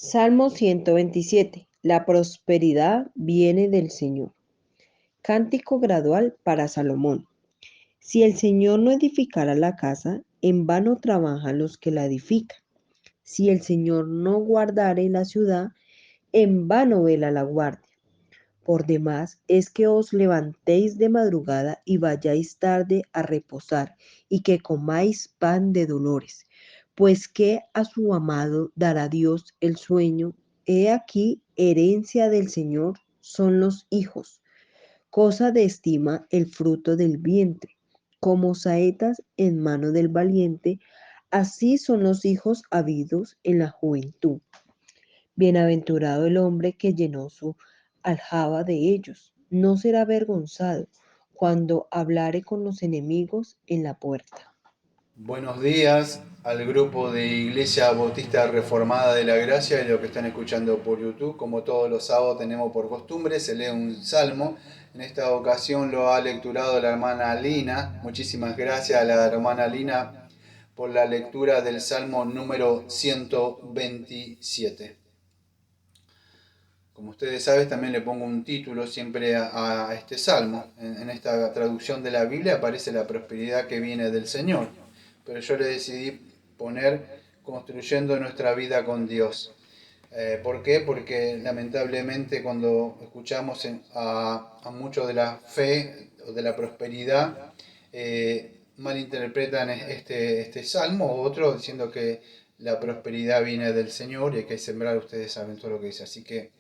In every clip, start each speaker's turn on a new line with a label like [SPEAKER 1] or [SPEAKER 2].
[SPEAKER 1] Salmo 127. La prosperidad viene del Señor. Cántico gradual para Salomón. Si el Señor no edificara la casa, en vano trabajan los que la edifican. Si el Señor no guardare la ciudad, en vano vela la guardia. Por demás es que os levantéis de madrugada y vayáis tarde a reposar, y que comáis pan de dolores, pues que a su amado dará Dios el sueño. He aquí, herencia del Señor son los hijos, cosa de estima el fruto del vientre, como saetas en mano del valiente, así son los hijos habidos en la juventud. Bienaventurado el hombre que llenó su aljaba de ellos. No será avergonzado cuando hablare con los enemigos en la puerta.
[SPEAKER 2] Buenos días al grupo de Iglesia Bautista Reformada de la Gracia y los que están escuchando por YouTube. Como todos los sábados tenemos por costumbre, se lee un salmo. En esta ocasión lo ha lecturado la hermana Lina. Muchísimas gracias a la hermana Lina por la lectura del salmo número 127. Como ustedes saben, también le pongo un título siempre a este salmo. En esta traducción de la Biblia aparece la prosperidad que viene del Señor, pero yo le decidí poner construyendo nuestra vida con Dios. ¿Por qué? Porque lamentablemente cuando escuchamos a muchos de la fe o de la prosperidad, malinterpretan este salmo o otro diciendo que la prosperidad viene del Señor y hay que sembrar, ustedes saben todo lo que dice. Así que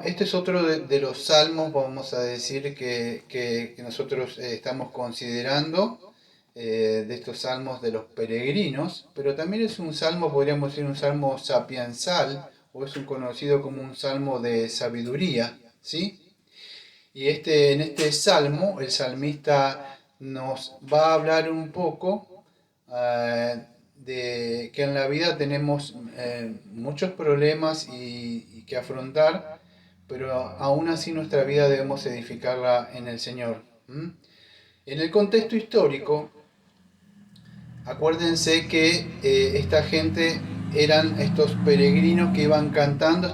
[SPEAKER 2] este es otro de los salmos, vamos a decir, que nosotros estamos considerando, de estos salmos de los peregrinos, pero también es un salmo, podríamos decir, un salmo sapiensal, o es un conocido como un salmo de sabiduría, ¿sí? Y en este salmo, el salmista nos va a hablar un poco de que en la vida tenemos muchos problemas y que afrontar, pero aún así nuestra vida debemos edificarla en el Señor. En el contexto histórico, acuérdense que esta gente eran estos peregrinos que iban cantando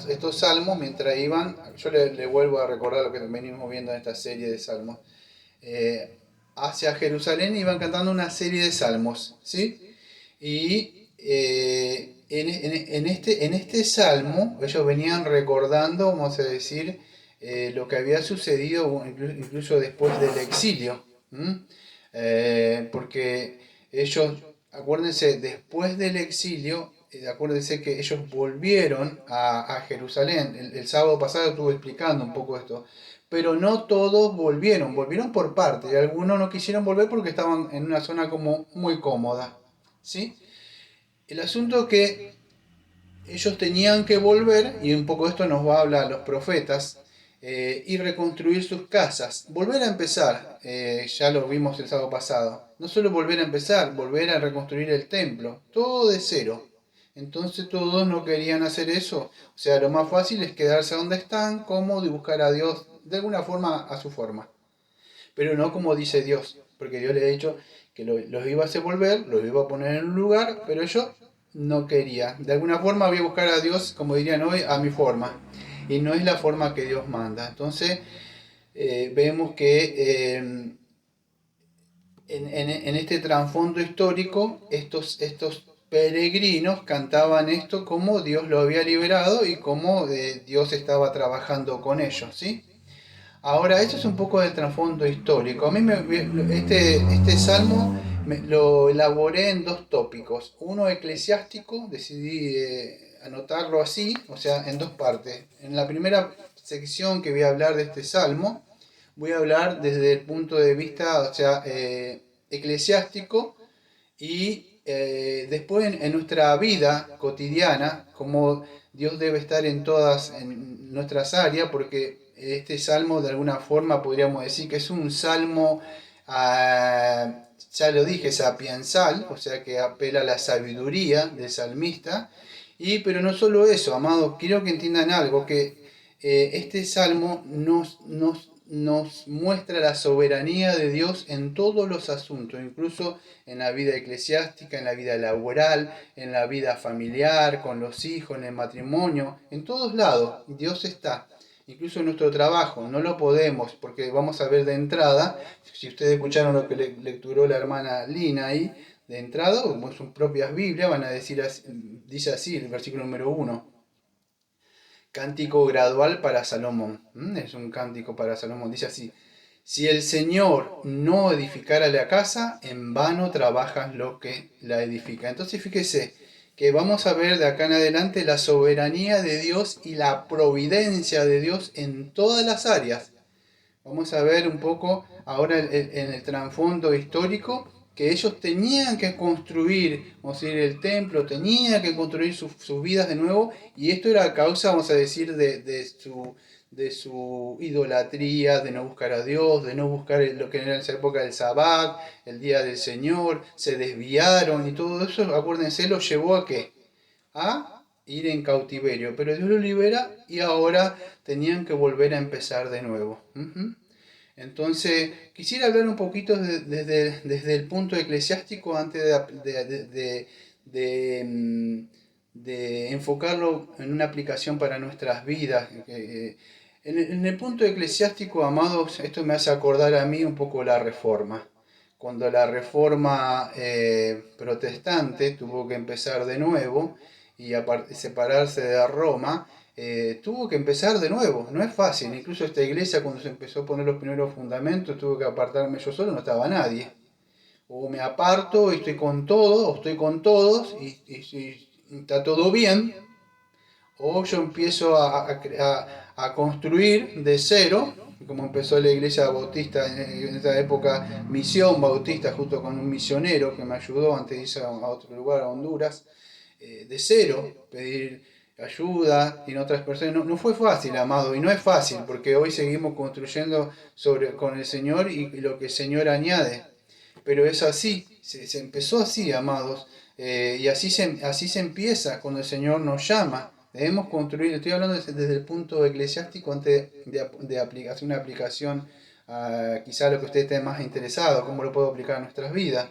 [SPEAKER 2] estos salmos mientras iban. Yo le vuelvo a recordar lo que venimos viendo en esta serie de salmos. eh, Hacia Jerusalén iban cantando una serie de salmos, ¿sí? Y en este salmo ellos venían recordando, vamos a decir, lo que había sucedido incluso después del exilio. Porque ellos, acuérdense, después del exilio, acuérdense que ellos volvieron a Jerusalén. El sábado pasado estuve explicando un poco esto. Pero no todos volvieron por parte. Y algunos no quisieron volver porque estaban en una zona como muy cómoda. ¿Sí? El asunto es que ellos tenían que volver, y un poco esto nos va a hablar los profetas, y reconstruir sus casas. Volver a empezar, ya lo vimos el sábado pasado. No solo volver a empezar, volver a reconstruir el templo, todo de cero. Entonces todos no querían hacer eso. O sea, lo más fácil es quedarse donde están, cómodo y buscar a Dios de alguna forma a su forma. Pero no como dice Dios, porque Dios les ha dicho que los iba a hacer volver, los iba a poner en un lugar, pero yo no quería. De alguna forma voy a buscar a Dios, como dirían hoy, a mi forma. Y no es la forma que Dios manda. Entonces vemos que en este trasfondo histórico, estos peregrinos cantaban esto como Dios lo había liberado y como Dios estaba trabajando con ellos, ¿sí? Ahora, esto es un poco del trasfondo histórico. A mí este salmo lo elaboré en dos tópicos. Uno eclesiástico, decidí anotarlo así, o sea, en dos partes. En la primera sección que voy a hablar de este salmo, voy a hablar desde el punto de vista, o sea, eclesiástico y después en nuestra vida cotidiana, como Dios debe estar en nuestras áreas, porque este salmo de alguna forma podríamos decir que es un salmo, ya lo dije, sapiensal, o sea que apela a la sabiduría del salmista, pero no solo eso, amados, quiero que entiendan algo, que este salmo nos muestra la soberanía de Dios en todos los asuntos, incluso en la vida eclesiástica, en la vida laboral, en la vida familiar, con los hijos, en el matrimonio, en todos lados. Dios está. Incluso en nuestro trabajo, no lo podemos, porque vamos a ver de entrada, si ustedes escucharon lo que lecturó la hermana Lina ahí, de entrada, como sus propias Biblias, van a decir, dice así, el versículo número 1. Cántico gradual para Salomón. Es un cántico para Salomón. Dice así: si el Señor no edificara la casa, en vano trabajan los que la edifican. Entonces fíjese que vamos a ver de acá en adelante la soberanía de Dios y la providencia de Dios en todas las áreas. Vamos a ver un poco ahora en el trasfondo histórico que ellos tenían que construir, vamos a decir, el templo, tenían que construir sus vidas de nuevo, y esto era a causa, vamos a decir, de su idolatría, de no buscar a Dios, de no buscar lo que era en esa época el Sabbat, el día del Señor, se desviaron y todo eso, acuérdense, los llevó a ¿qué? A ir en cautiverio, pero Dios lo libera y ahora tenían que volver a empezar de nuevo. Entonces, quisiera hablar un poquito desde el punto eclesiástico antes de enfocarlo en una aplicación para nuestras vidas. En el punto eclesiástico, amados, esto me hace acordar a mí un poco la Reforma. Cuando la Reforma protestante tuvo que empezar de nuevo y separarse de Roma, tuvo que empezar de nuevo. No es fácil. Incluso esta iglesia, cuando se empezó a poner los primeros fundamentos, tuve que apartarme yo solo, no estaba nadie. O me aparto y estoy con todo, o estoy con todos y está todo bien, o yo empiezo a construir de cero, como empezó la iglesia bautista en esa época, Misión Bautista, justo con un misionero que me ayudó antes de irse a otro lugar, a Honduras, de cero, pedir ayuda y en otras personas. No, no fue fácil, amado, y no es fácil, porque hoy seguimos construyendo con el Señor y lo que el Señor añade. Pero es así, se empezó así, amados, y así se empieza cuando el Señor nos llama. Debemos construir, estoy hablando desde el punto eclesiástico antes de hacer una aplicación a quizá lo que usted esté más interesado, cómo lo puedo aplicar a nuestras vidas.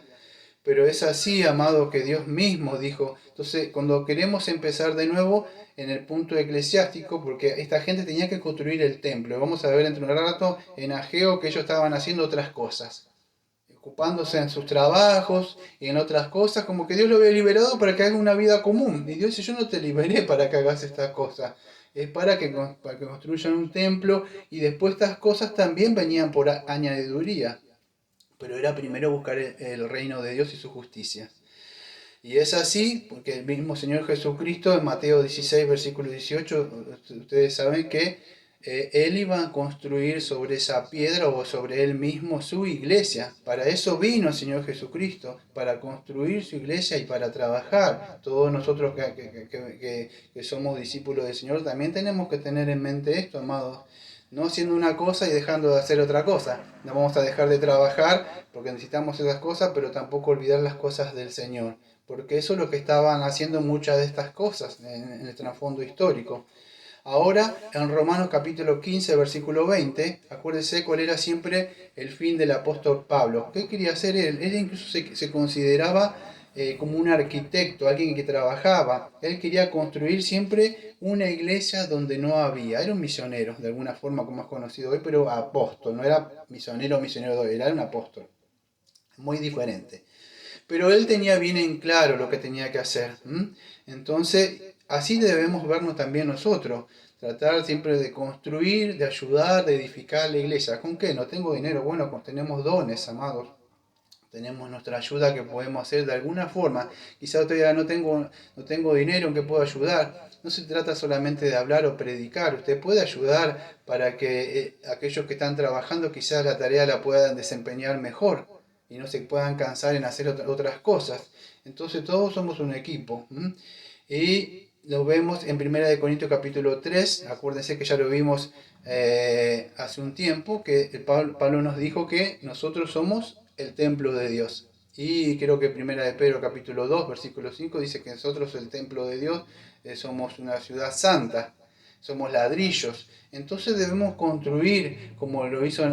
[SPEAKER 2] Pero es así, amado, que Dios mismo dijo. Entonces, cuando queremos empezar de nuevo en el punto eclesiástico, porque esta gente tenía que construir el templo. Vamos a ver dentro de un rato en Ageo que ellos estaban haciendo otras cosas, ocupándose en sus trabajos y en otras cosas, como que Dios lo había liberado para que haga una vida común. Y Dios dice: yo no te liberé para que hagas estas cosas, es para que construyan un templo, y después estas cosas también venían por añadiduría. Pero era primero buscar el reino de Dios y su justicia. Y es así, porque el mismo Señor Jesucristo en Mateo 16, versículo 18, ustedes saben que Él iba a construir sobre esa piedra o sobre Él mismo su iglesia. Para eso vino el Señor Jesucristo, para construir su iglesia y para trabajar. Todos nosotros que somos discípulos del Señor también tenemos que tener en mente esto, amados. No haciendo una cosa y dejando de hacer otra cosa. No vamos a dejar de trabajar porque necesitamos esas cosas, pero tampoco olvidar las cosas del Señor, porque eso es lo que estaban haciendo muchas de estas cosas en el trasfondo histórico. Ahora, en Romanos capítulo 15, versículo 20, acuérdense cuál era siempre el fin del apóstol Pablo. ¿Qué quería hacer él? Él incluso se consideraba como un arquitecto, alguien que trabajaba. Él quería construir siempre una iglesia donde no había. Era un misionero, de alguna forma como es conocido hoy, pero apóstol. No era misionero de hoy, era un apóstol. Muy diferente. Pero él tenía bien en claro lo que tenía que hacer. Entonces, así debemos vernos también nosotros. Tratar siempre de construir, de ayudar, de edificar la iglesia. ¿Con qué? No tengo dinero. Bueno, pues tenemos dones, amados. Tenemos nuestra ayuda que podemos hacer de alguna forma. Quizá todavía no tengo dinero en que puedo ayudar. No se trata solamente de hablar o predicar. Usted puede ayudar para que aquellos que están trabajando quizás la tarea la puedan desempeñar mejor y no se puedan cansar en hacer otras cosas. Entonces todos somos un equipo. Y lo vemos en 1 Corintios capítulo 3. Acuérdense que ya lo vimos hace un tiempo, que Pablo nos dijo que nosotros somos el templo de Dios. Y creo que 1 capítulo 2, versículo 5 dice que nosotros, el templo de Dios, somos una ciudad santa. somos ladrillos. Entonces debemos construir como lo hizo,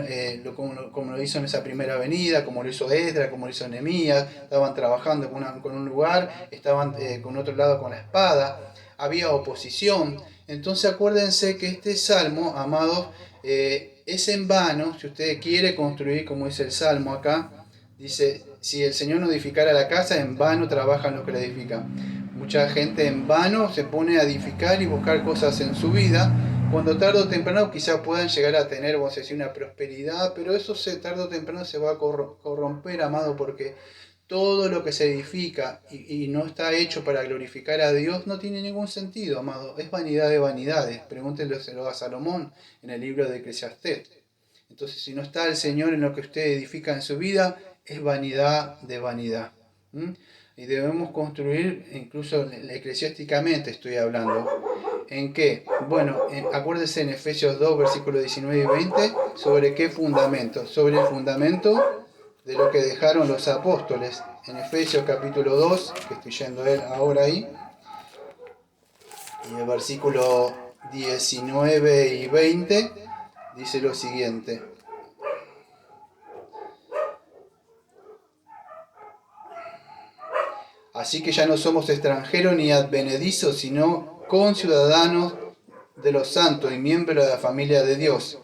[SPEAKER 2] como lo hizo en esa primera avenida, como lo hizo Esdras, como lo hizo Nehemías. Estaban trabajando con un lugar, estaban con otro lado con la espada, había oposición. Entonces acuérdense que este salmo, amados, es en vano. Si usted quiere construir, como dice el salmo acá, dice, si el Señor no edificara la casa, en vano trabajan los que la edifican. Mucha gente en vano se pone a edificar y buscar cosas en su vida, cuando tarde o temprano quizá puedan llegar a tener, vamos a decir, una prosperidad, pero eso tarde o temprano se va a corromper, amado, porque todo lo que se edifica y no está hecho para glorificar a Dios no tiene ningún sentido, amado. Es vanidad de vanidades. Pregúntenselo a Salomón en el libro de Eclesiastés. Entonces, si no está el Señor en lo que usted edifica en su vida, es vanidad de vanidad. Y debemos construir, incluso eclesiásticamente estoy hablando, ¿en qué? Bueno, acuérdese en Efesios 2, versículos 19 y 20, ¿sobre qué fundamento? Sobre el fundamento de lo que dejaron los apóstoles. En Efesios capítulo 2, que estoy yendo ahora ahí, y el versículo 19 y 20 dice lo siguiente. Así que ya no somos extranjeros ni advenedizos, sino conciudadanos de los santos y miembros de la familia de Dios,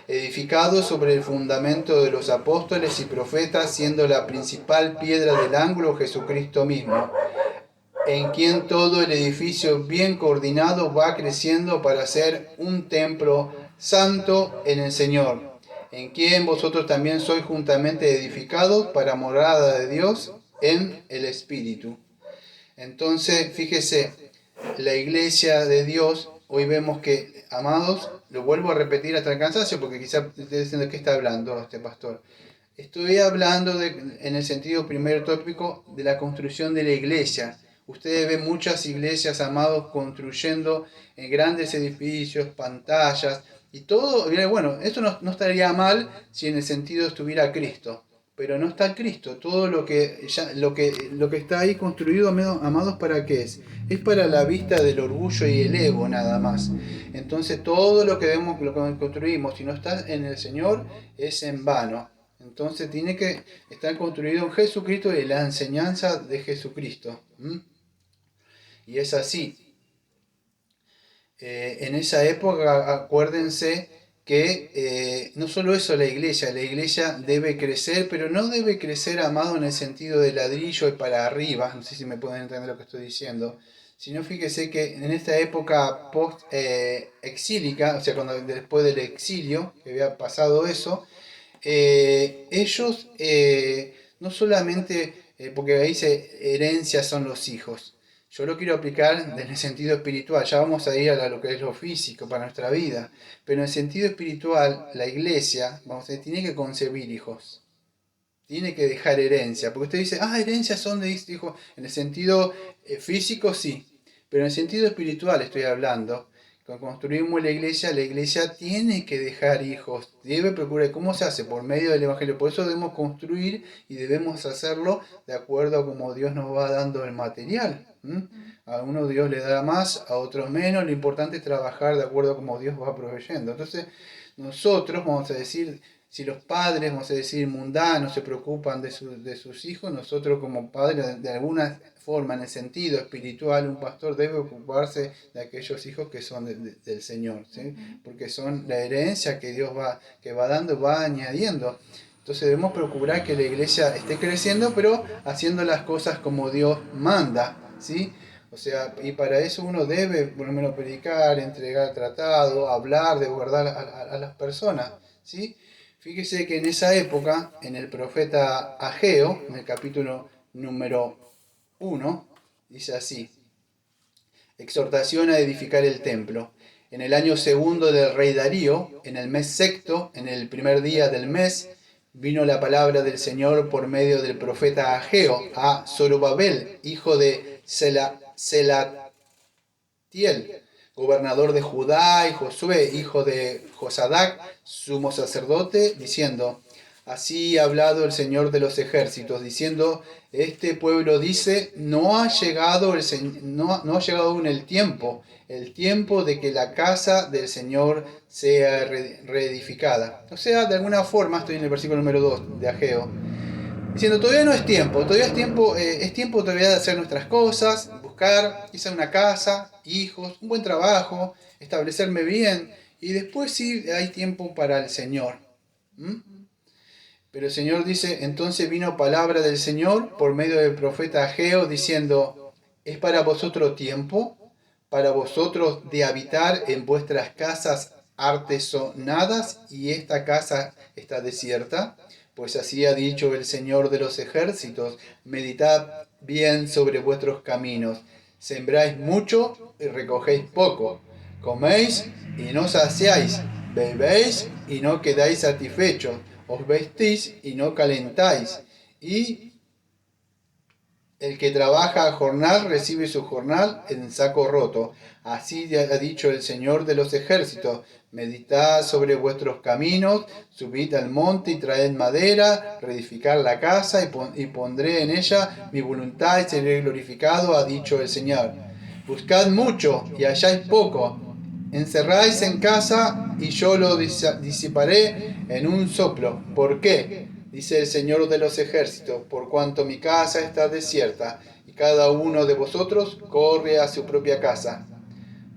[SPEAKER 2] edificados sobre el fundamento de los apóstoles y profetas, siendo la principal piedra del ángulo Jesucristo mismo, en quien todo el edificio bien coordinado va creciendo para ser un templo santo en el Señor, en quien vosotros también sois juntamente edificados para morada de Dios en el Espíritu. Entonces, fíjese, la iglesia de Dios, hoy vemos que, amados, lo vuelvo a repetir hasta el cansancio, porque quizás ustedes dicen de qué está hablando este pastor. Estoy hablando en el sentido primer tópico de la construcción de la iglesia. Ustedes ven muchas iglesias, amados, construyendo en grandes edificios, pantallas, y todo, bueno, esto no estaría mal si en el sentido estuviera Cristo, pero no está Cristo. Todo lo que está ahí construido, amados, ¿para qué es? Es para la vista del orgullo y el ego, nada más. Entonces todo lo que vemos, lo que construimos, si no está en el Señor, es en vano. Entonces tiene que estar construido en Jesucristo y la enseñanza de Jesucristo. Y es así. En esa época, acuérdense que no solo eso, la iglesia debe crecer, pero no debe crecer, amado, en el sentido de ladrillo y para arriba, no sé si me pueden entender lo que estoy diciendo, sino fíjese que en esta época post-exílica, o sea, después del exilio, que había pasado eso, ellos no solamente, porque ahí dice herencia son los hijos, yo lo quiero aplicar en el sentido espiritual. Ya vamos a ir a lo que es lo físico para nuestra vida. Pero en el sentido espiritual, la iglesia, tiene que concebir hijos. Tiene que dejar herencia. Porque usted dice, herencias son de hijos. En el sentido físico, sí. Pero en el sentido espiritual estoy hablando. Cuando construimos la iglesia tiene que dejar hijos. Debe procurar. ¿Cómo se hace? Por medio del Evangelio. Por eso debemos construir y debemos hacerlo de acuerdo a cómo Dios nos va dando el material. A uno Dios le da más, a otros menos. Lo importante es trabajar de acuerdo a cómo Dios va proveyendo. Entonces, nosotros, vamos a decir, si los padres, vamos a decir, mundanos, se preocupan de sus hijos, nosotros como padres, de alguna forma, en el sentido espiritual, un pastor debe ocuparse de aquellos hijos que son del Señor, ¿sí? Porque son la herencia que Dios va dando, va añadiendo. Entonces debemos procurar que la iglesia esté creciendo, pero haciendo las cosas como Dios manda, ¿sí? O sea, y para eso uno debe, por lo menos, predicar, entregar tratado, hablar, de guardar a las personas, ¿sí? Fíjese que en esa época, en el profeta Ageo, en el capítulo número 1, dice así: exhortación a edificar el templo. En el año segundo del rey Darío, en el mes sexto, en el primer día del mes, vino la palabra del Señor por medio del profeta Ageo a Zorobabel, hijo de Selatiel, gobernador de Judá, y Josué, hijo de Josadac, sumo sacerdote, diciendo: Así ha hablado el Señor de los ejércitos, diciendo, este pueblo dice, no ha llegado, no ha llegado aún el tiempo de que la casa del Señor sea reedificada. O sea, de alguna forma, estoy en el versículo número 2 de Ageo, diciendo, todavía no es tiempo, todavía es tiempo todavía de hacer nuestras cosas, buscar quizá una casa, hijos, un buen trabajo, establecerme bien, y después sí hay tiempo para el Señor. ¿Mm? Pero el Señor dice, entonces vino palabra del Señor por medio del profeta Ageo, diciendo, ¿es para vosotros tiempo? ¿Para vosotros de habitar en vuestras casas artesonadas y esta casa está desierta? Pues así ha dicho el Señor de los ejércitos, meditad bien sobre vuestros caminos, sembráis mucho y recogéis poco, coméis y no saciáis, bebéis y no quedáis satisfechos, os vestís y no calentáis, y el que trabaja a jornal recibe su jornal en saco roto. Así ha dicho el Señor de los ejércitos. Meditad sobre vuestros caminos, subid al monte y traed madera, reedificad la casa y pondré en ella mi voluntad y seré glorificado, ha dicho el Señor. Buscad mucho y halláis poco. Encerráis en casa y yo lo disiparé en un soplo. ¿Por qué? Dice el Señor de los ejércitos, por cuanto mi casa está desierta y cada uno de vosotros corre a su propia casa.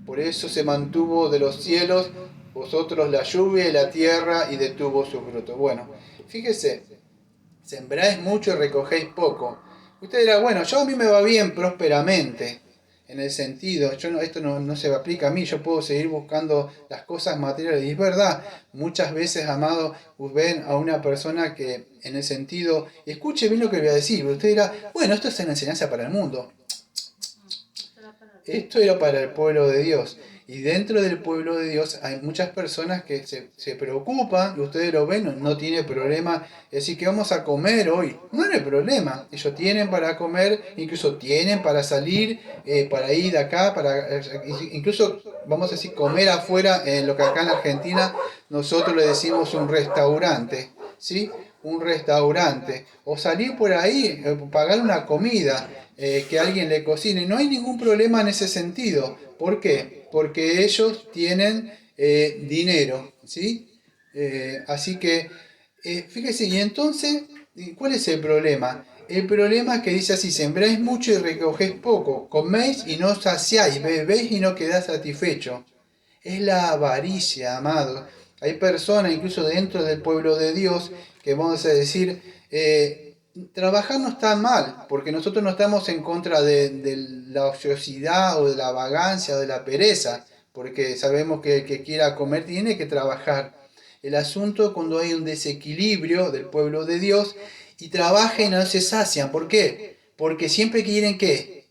[SPEAKER 2] Por eso se mantuvo de los cielos vosotros la lluvia y la tierra y detuvo su fruto. Bueno, fíjese, sembráis mucho y recogéis poco. Usted dirá, bueno, yo a mí me va bien prósperamente, en el sentido, esto no se aplica a mí, yo puedo seguir buscando las cosas materiales. Y es verdad, muchas veces, amado, ven a una persona que en el sentido, escuche bien lo que voy a decir, usted dirá, bueno, esto es una enseñanza para el mundo. Esto era para el pueblo de Dios. Y dentro del pueblo de Dios hay muchas personas que se preocupan, y ustedes lo ven, no tiene problema. Es decir, que vamos a comer hoy. No hay problema. Ellos tienen para comer, incluso tienen para salir, para ir de acá, incluso vamos a decir comer afuera, en lo que acá en la Argentina nosotros le decimos un restaurante. ¿Sí? Un restaurante. O salir por ahí, pagar una comida. Que alguien le cocine. No hay ningún problema en ese sentido. ¿Por qué? Porque ellos tienen dinero, ¿sí? Así que, fíjese, y entonces, ¿cuál es el problema? El problema es que dice así, sembráis mucho y recogéis poco, coméis y no saciáis, bebéis y no quedáis satisfechos. Es la avaricia, amado. Hay personas, incluso dentro del pueblo de Dios, que vamos a decir, trabajar no está mal, porque nosotros no estamos en contra de la ociosidad o de la vagancia o de la pereza, porque sabemos que el que quiera comer tiene que trabajar. El asunto es cuando hay un desequilibrio del pueblo de Dios y trabajan y no se sacian. ¿Por qué? Porque siempre quieren ¿qué?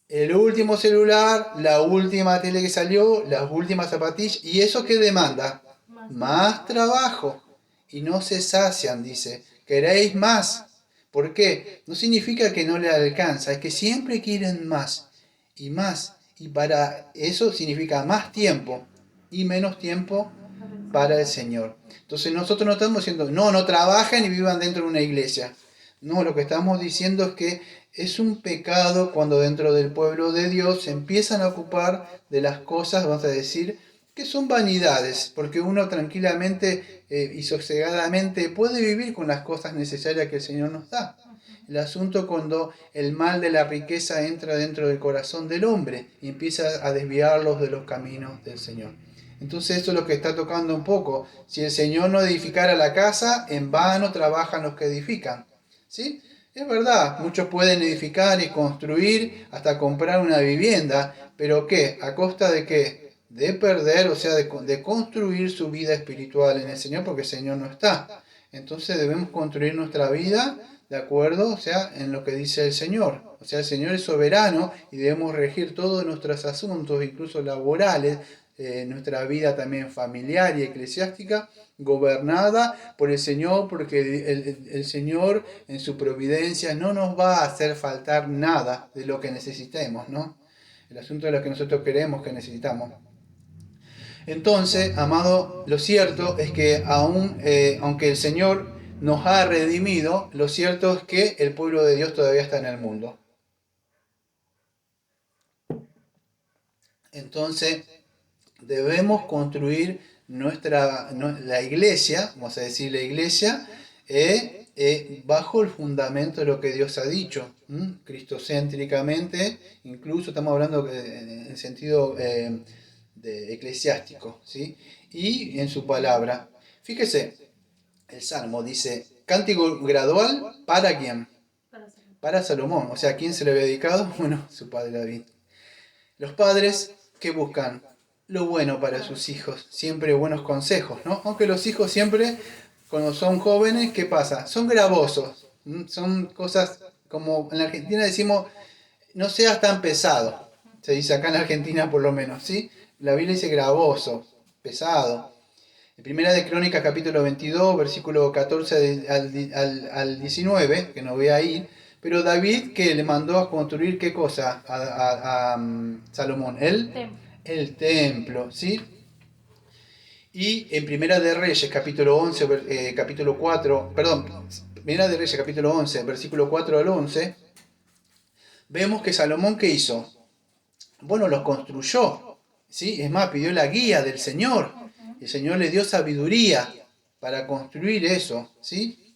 [SPEAKER 2] El último celular, la última tele que salió, las últimas zapatillas, ¿y eso qué demanda? Más trabajo. Y no se sacian, dice. ¿Queréis más? ¿Por qué? No significa que no le alcanza, es que siempre quieren más y más. Y para eso significa más tiempo y menos tiempo para el Señor. Entonces nosotros no estamos diciendo, no trabajen y vivan dentro de una iglesia. No, lo que estamos diciendo es que es un pecado cuando dentro del pueblo de Dios se empiezan a ocupar de las cosas, vamos a decir, que son vanidades, porque uno tranquilamente y sosegadamente puede vivir con las cosas necesarias que el Señor nos da. El asunto cuando el mal de la riqueza entra dentro del corazón del hombre y empieza a desviarlos de los caminos del Señor. Entonces eso es lo que está tocando un poco. Si el Señor no edificara la casa, en vano trabajan los que edifican. ¿Sí? Es verdad, muchos pueden edificar y construir hasta comprar una vivienda, pero ¿qué? ¿A costa de qué? De perder, o sea, de construir su vida espiritual en el Señor, porque el Señor no está. Entonces debemos construir nuestra vida de acuerdo, o sea, en lo que dice el Señor. O sea, el Señor es soberano y debemos regir todos nuestros asuntos, incluso laborales, nuestra vida también familiar y eclesiástica, gobernada por el Señor, porque el Señor en su providencia no nos va a hacer faltar nada de lo que necesitemos, ¿no? El asunto de lo que nosotros queremos que necesitamos. Entonces, amado, lo cierto es que aunque el Señor nos ha redimido, lo cierto es que el pueblo de Dios todavía está en el mundo. Entonces, debemos construir la iglesia, vamos a decir la iglesia, bajo el fundamento de lo que Dios ha dicho, cristocéntricamente, incluso estamos hablando en sentido eclesiástico, ¿sí? Y en su palabra. Fíjese, el Salmo dice, cántico gradual, ¿para quién? Para Salomón. O sea, ¿a quién se le había dedicado? Bueno, su padre David. Los padres que buscan lo bueno para sus hijos, siempre buenos consejos, ¿no? Aunque los hijos siempre, cuando son jóvenes, ¿qué pasa? Son gravosos, son cosas como en la Argentina decimos, no seas tan pesado, se dice acá en Argentina por lo menos, ¿sí? La Biblia dice gravoso, pesado. En Primera de Crónicas, capítulo 22, versículo 14 al 19, que no voy a ir, pero David que le mandó a construir qué cosa a Salomón, el templo, ¿sí? Y en Primera de Reyes, capítulo 11, capítulo 4, perdón, Primera de Reyes, capítulo 11, versículo 4 al 11, vemos que Salomón, ¿qué hizo? Bueno, los construyó, ¿sí? Es más, pidió la guía del Señor. El Señor le dio sabiduría para construir eso, ¿sí?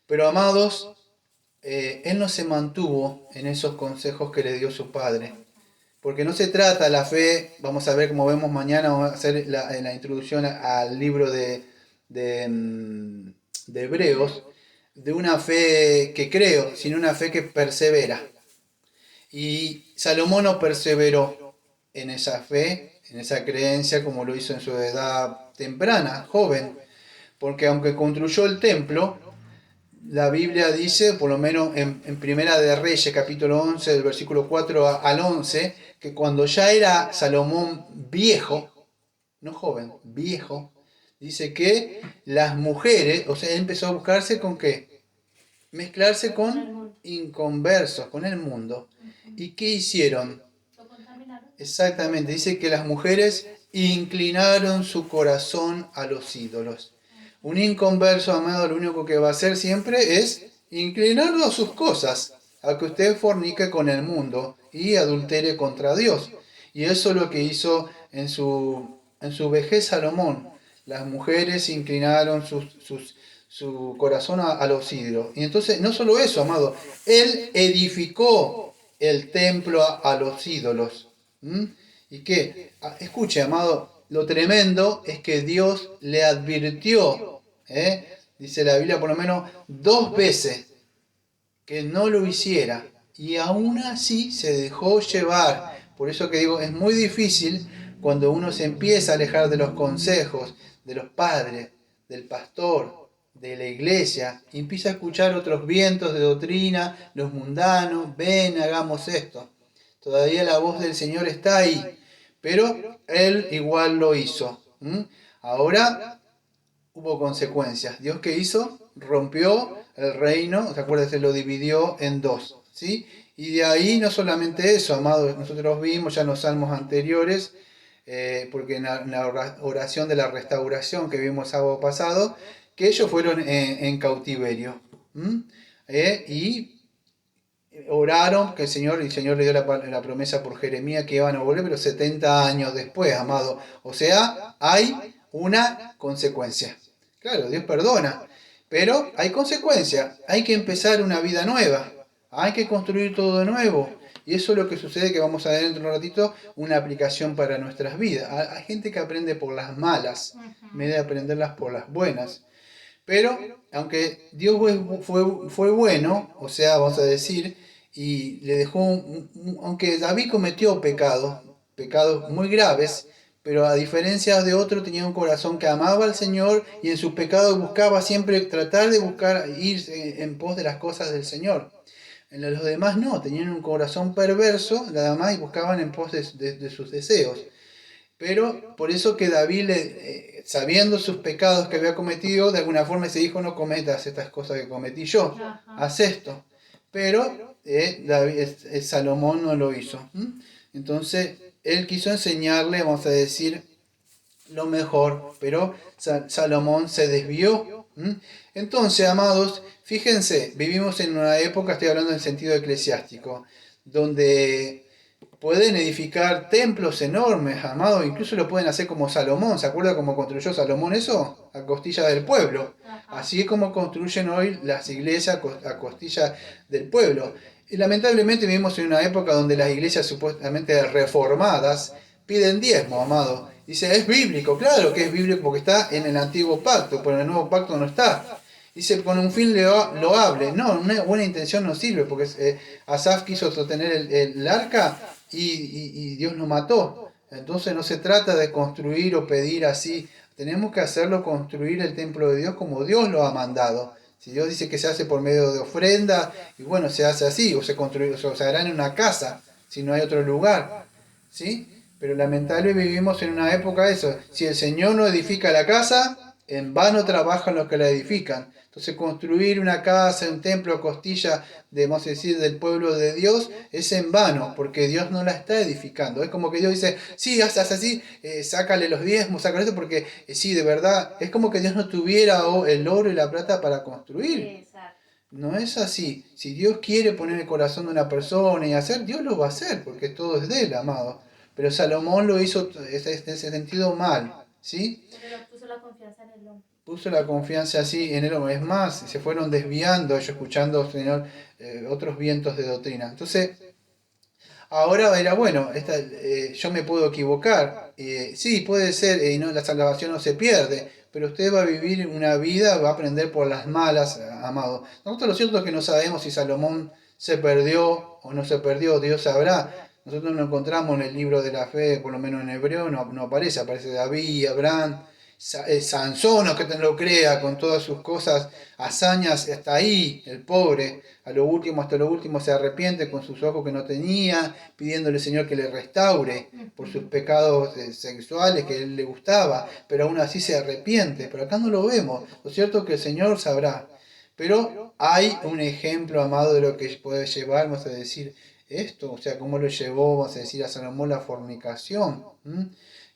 [SPEAKER 2] Pero amados, él no se mantuvo en esos consejos que le dio su padre. Porque no se trata la fe, vamos a ver como vemos mañana, vamos a hacer la introducción al libro de Hebreos, de una fe que creo, sino una fe que persevera. Y Salomón no perseveró en esa fe, en esa creencia, como lo hizo en su edad temprana, joven, porque aunque construyó el templo, la Biblia dice, por lo menos en Primera de Reyes, capítulo 11, del versículo 4 al 11, que cuando ya era Salomón viejo, no joven, viejo, dice que las mujeres, o sea, él empezó a buscarse con qué? Mezclarse con inconversos, con el mundo. ¿Y qué hicieron? Exactamente, dice que las mujeres inclinaron su corazón a los ídolos. Un inconverso, amado, lo único que va a hacer siempre es inclinarlo a sus cosas, a que usted fornique con el mundo y adultere contra Dios. Y eso es lo que hizo en su vejez Salomón. Las mujeres inclinaron su corazón a los ídolos. Y entonces, no solo eso, amado, él edificó el templo a los ídolos. ¿Y qué? Escuche, amado, lo tremendo es que Dios le advirtió, dice la Biblia por lo menos 2 veces, que no lo hiciera. Y aún así se dejó llevar. Por eso que digo, es muy difícil cuando uno se empieza a alejar de los consejos de los padres, del pastor, de la iglesia, y empieza a escuchar otros vientos de doctrina, los mundanos, ven, hagamos esto. Todavía la voz del Señor está ahí, pero Él igual lo hizo. Ahora hubo consecuencias. ¿Dios qué hizo? Rompió el reino, ¿se acuerdan? Se lo dividió en dos, ¿sí? Y de ahí no solamente eso, amados, nosotros vimos ya en los salmos anteriores, porque en la oración de la restauración que vimos el sábado pasado, que ellos fueron en cautiverio. Y oraron que el Señor le dio la promesa por Jeremías que iban a volver, pero 70 años después, amado. O sea, hay una consecuencia. Claro, Dios perdona, pero hay consecuencia. Hay que empezar una vida nueva. Hay que construir todo de nuevo. Y eso es lo que sucede, que vamos a ver dentro de un ratito una aplicación para nuestras vidas. Hay gente que aprende por las malas, en vez de aprenderlas por las buenas. Pero, aunque Dios fue bueno, o sea, vamos a decir, y le dejó, aunque David cometió pecados muy graves, pero a diferencia de otro tenía un corazón que amaba al Señor y en sus pecados buscaba siempre tratar de buscar ir en pos de las cosas del Señor. En los demás no, tenían un corazón perverso, nada más, y buscaban en pos de sus deseos. Pero por eso que David, sabiendo sus pecados que había cometido, de alguna forma se dijo, no cometas estas cosas que cometí yo, haz esto. Pero Salomón no lo hizo. Entonces, él quiso enseñarle, vamos a decir, lo mejor, pero Salomón se desvió ¿Mm? Entonces, amados, fíjense, vivimos en una época, estoy hablando en sentido eclesiástico, donde pueden edificar templos enormes, amados, incluso lo pueden hacer como Salomón. ¿Se acuerda cómo construyó Salomón eso? A costilla del pueblo. Así es como construyen hoy las iglesias a costilla del pueblo. Y lamentablemente vivimos en una época donde las iglesias supuestamente reformadas piden diezmo, amado. Dice, es bíblico, claro que es bíblico porque está en el antiguo pacto, pero en el nuevo pacto no está. Dice, con un fin loable. No, una buena intención no sirve, porque Asaf quiso sostener el arca y Dios lo mató. Entonces no se trata de construir o pedir así. Tenemos que hacerlo construir el templo de Dios como Dios lo ha mandado. Si Dios dice que se hace por medio de ofrenda, y bueno, se hace así, o se construye, o se hará en una casa, si no hay otro lugar. ¿Sí? Pero lamentablemente vivimos en una época de eso. Si el Señor no edifica la casa, en vano trabajan los que la edifican. Entonces construir una casa, un templo a costilla de, vamos a decir, del pueblo de Dios es en vano, porque Dios no la está edificando. Es como que Dios dice, sí, haz así, sácale los diezmos, sácale eso, porque sí, de verdad, es como que Dios no tuviera el oro y la plata para construir. No es así. Si Dios quiere poner el corazón de una persona y hacer, Dios lo va a hacer, porque todo es de él, amado. Pero Salomón lo hizo en ese sentido mal, ¿sí?
[SPEAKER 3] Pero puso la confianza en el hombre.
[SPEAKER 2] Puso la confianza así en el hombre. Es más, se fueron desviando ellos escuchando, Señor, otros vientos de doctrina. Entonces, ahora era bueno, yo me puedo equivocar. Sí, puede ser, y no, la salvación no se pierde, pero usted va a vivir una vida, va a aprender por las malas, amado. Nosotros lo cierto es que no sabemos si Salomón se perdió o no se perdió, Dios sabrá. Nosotros no encontramos en el libro de la fe, por lo menos en hebreo, no aparece, aparece David, Abraham, Sansón, o que te lo crea, con todas sus cosas, hazañas, hasta ahí, el pobre, a lo último, hasta lo último se arrepiente con sus ojos que no tenía, pidiéndole al Señor que le restaure por sus pecados sexuales que a él le gustaba, pero aún así se arrepiente, pero acá no lo vemos, lo cierto es que el Señor sabrá, pero hay un ejemplo, amado, de lo que puede llevarnos a decir esto, o sea, cómo lo llevó, vamos a decir, a Salomón la fornicación.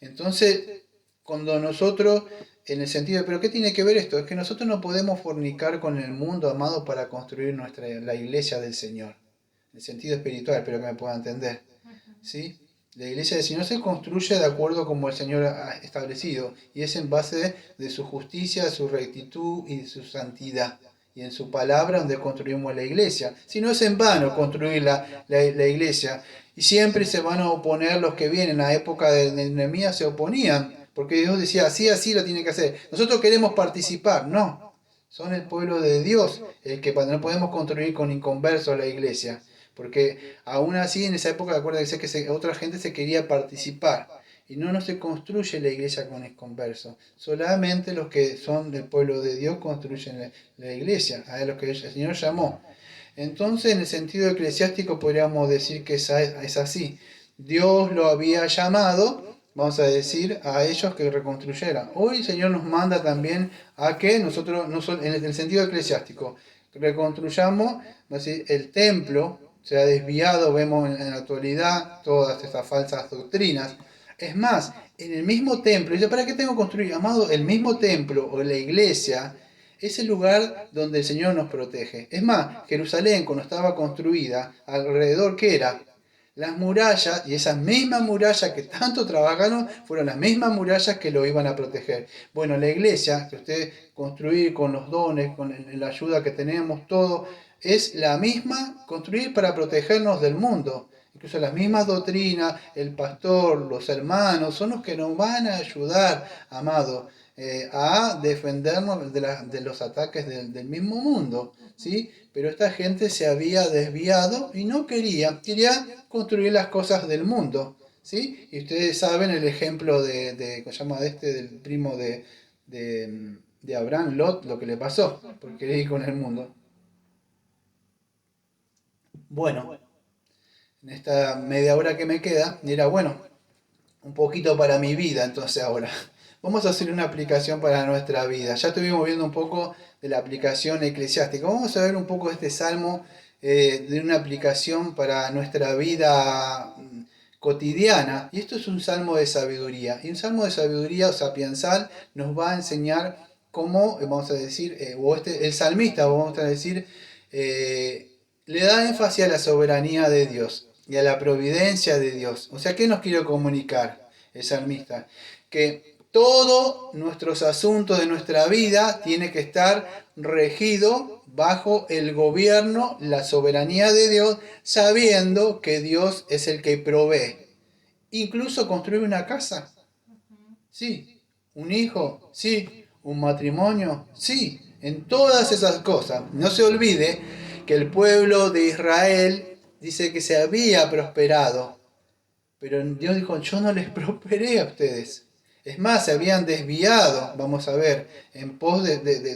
[SPEAKER 2] Entonces, cuando nosotros, en el sentido de, pero ¿qué tiene que ver esto? Es que nosotros no podemos fornicar con el mundo, amado, para construir la iglesia del Señor. En el sentido espiritual, espero que me pueda entender. ¿Sí? La iglesia del Señor se construye de acuerdo como el Señor ha establecido, y es en base de su justicia, su rectitud y de su santidad. Y en su palabra donde construimos la iglesia. Si no es en vano construir la iglesia. Y siempre se van a oponer los que vienen. En la época de Nehemías se oponían. Porque Dios decía, así lo tiene que hacer. Nosotros queremos participar. No. Son el pueblo de Dios el que no podemos construir con inconversos la iglesia. Porque aún así en esa época, acuérdense que otra gente se quería participar. Y no se construye la iglesia con inconversos. Solamente los que son del pueblo de Dios construyen la iglesia, a los que el Señor llamó. Entonces, en el sentido eclesiástico podríamos decir que es así. Dios lo había llamado, vamos a decir, a ellos que reconstruyeran. Hoy el Señor nos manda también a que nosotros, en el sentido eclesiástico, reconstruyamos el templo. Se ha desviado, vemos en la actualidad todas estas falsas doctrinas. Es más, en el mismo templo, dice, ¿para qué tengo que construir? Amado, el mismo templo o la iglesia es el lugar donde el Señor nos protege. Es más, Jerusalén, cuando estaba construida, alrededor, ¿qué era? Las murallas, y esas mismas murallas que tanto trabajaron, fueron las mismas murallas que lo iban a proteger. Bueno, la iglesia, que usted construir con los dones, con la ayuda que tenemos, todo, es la misma, construir para protegernos del mundo. Incluso las mismas doctrinas, el pastor, los hermanos, son los que nos van a ayudar, amado, a defendernos de los ataques del mismo mundo, ¿sí? Pero esta gente se había desviado y no quería construir las cosas del mundo, ¿sí? Y ustedes saben el ejemplo ¿cómo se llama del primo de Abraham, Lot, lo que le pasó, porque quería ir con el mundo. Bueno, en esta media hora que me queda, era bueno, un poquito para mi vida, entonces ahora. Vamos a hacer una aplicación para nuestra vida. Ya estuvimos viendo un poco de la aplicación eclesiástica. Vamos a ver un poco de este salmo, de una aplicación para nuestra vida cotidiana. Y esto es un salmo de sabiduría. Y un salmo de sabiduría o sapiensal nos va a enseñar como, vamos a decir, el salmista, vamos a decir, le da énfasis a la soberanía de Dios y a la providencia de Dios. O sea, ¿qué nos quiere comunicar el salmista? Que todos nuestros asuntos de nuestra vida tiene que estar regido bajo el gobierno, la soberanía de Dios, sabiendo que Dios es el que provee. Incluso construir una casa, sí. Un hijo, sí. Un matrimonio, sí. En todas esas cosas. No se olvide que el pueblo de Israel dice que se había prosperado. Pero Dios dijo, yo no les prosperé a ustedes. Es más, se habían desviado, vamos a ver, en pos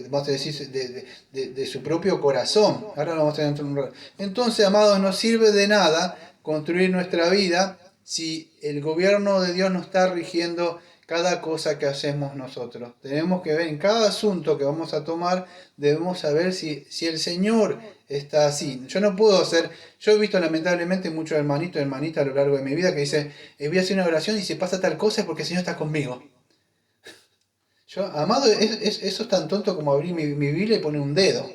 [SPEAKER 2] vamos a decir, de su propio corazón. Ahora lo vamos a ver dentro de un rato. Entonces, amados, no sirve de nada construir nuestra vida si el gobierno de Dios no está rigiendo cada cosa que hacemos nosotros. Tenemos que ver en cada asunto que vamos a tomar, debemos saber si el Señor está así. Yo no puedo hacer, yo he visto lamentablemente muchos hermanitos y hermanitas a lo largo de mi vida que dicen, voy a hacer una oración y si pasa tal cosa es porque el Señor está conmigo. Yo, amado, eso es tan tonto como abrir mi Biblia y poner un dedo.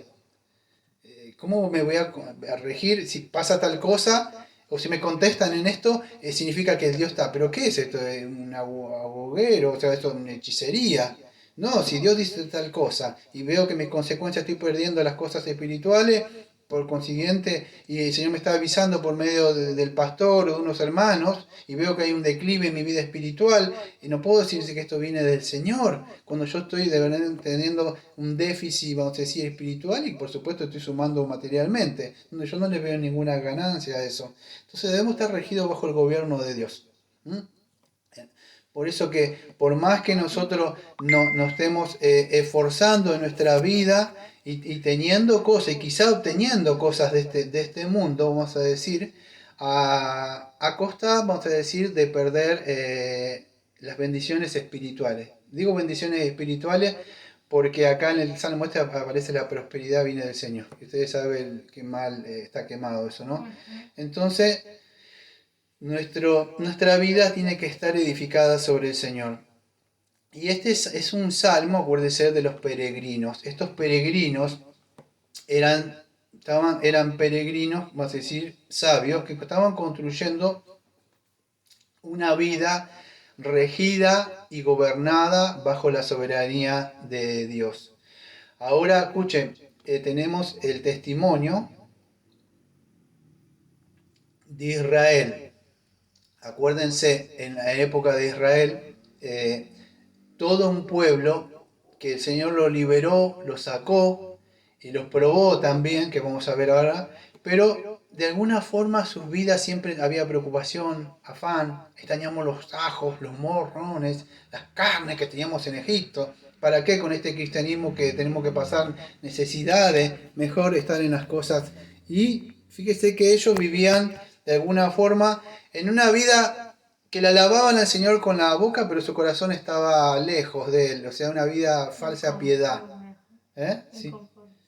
[SPEAKER 2] ¿Cómo me voy a regir si pasa tal cosa? O si me contestan en esto, significa que el Dios está. ¿Pero qué es esto? ¿Un aguguero? O sea, esto es una hechicería. No, si Dios dice tal cosa y veo que mis consecuencias estoy perdiendo las cosas espirituales, por consiguiente, y el Señor me está avisando por medio del pastor o de unos hermanos, y veo que hay un declive en mi vida espiritual, y no puedo decirse que esto viene del Señor, cuando yo estoy de verdad teniendo un déficit, vamos a decir, espiritual, y por supuesto estoy sumando materialmente, donde yo no le veo ninguna ganancia a eso. Entonces debemos estar regidos bajo el gobierno de Dios. ¿Mm? Por eso que por más que nosotros nos estemos esforzando en nuestra vida y teniendo cosas, y quizá obteniendo cosas de este mundo, vamos a decir, a costa, vamos a decir, de perder las bendiciones espirituales. Digo bendiciones espirituales porque acá en el Salmo este aparece la prosperidad viene del Señor. Y ustedes saben que mal está quemado eso, ¿no? Entonces, nuestra vida tiene que estar edificada sobre el Señor. Y este es un salmo, acuérdense, de los peregrinos. Estos peregrinos eran peregrinos, vamos a decir, sabios, que estaban construyendo una vida regida y gobernada bajo la soberanía de Dios. Ahora, escuchen, tenemos el testimonio de Israel. Acuérdense, en la época de Israel, todo un pueblo que el Señor lo liberó, lo sacó y los probó también, que vamos a ver ahora, pero de alguna forma sus vidas siempre había preocupación, afán, extrañamos los ajos, los morrones, las carnes que teníamos en Egipto. ¿Para qué con este cristianismo que tenemos que pasar necesidades? Mejor estar en las cosas. Y fíjese que ellos vivían de alguna forma en una vida que le alababan al Señor con la boca, pero su corazón estaba lejos de Él, o sea, una vida falsa piedad. Sí,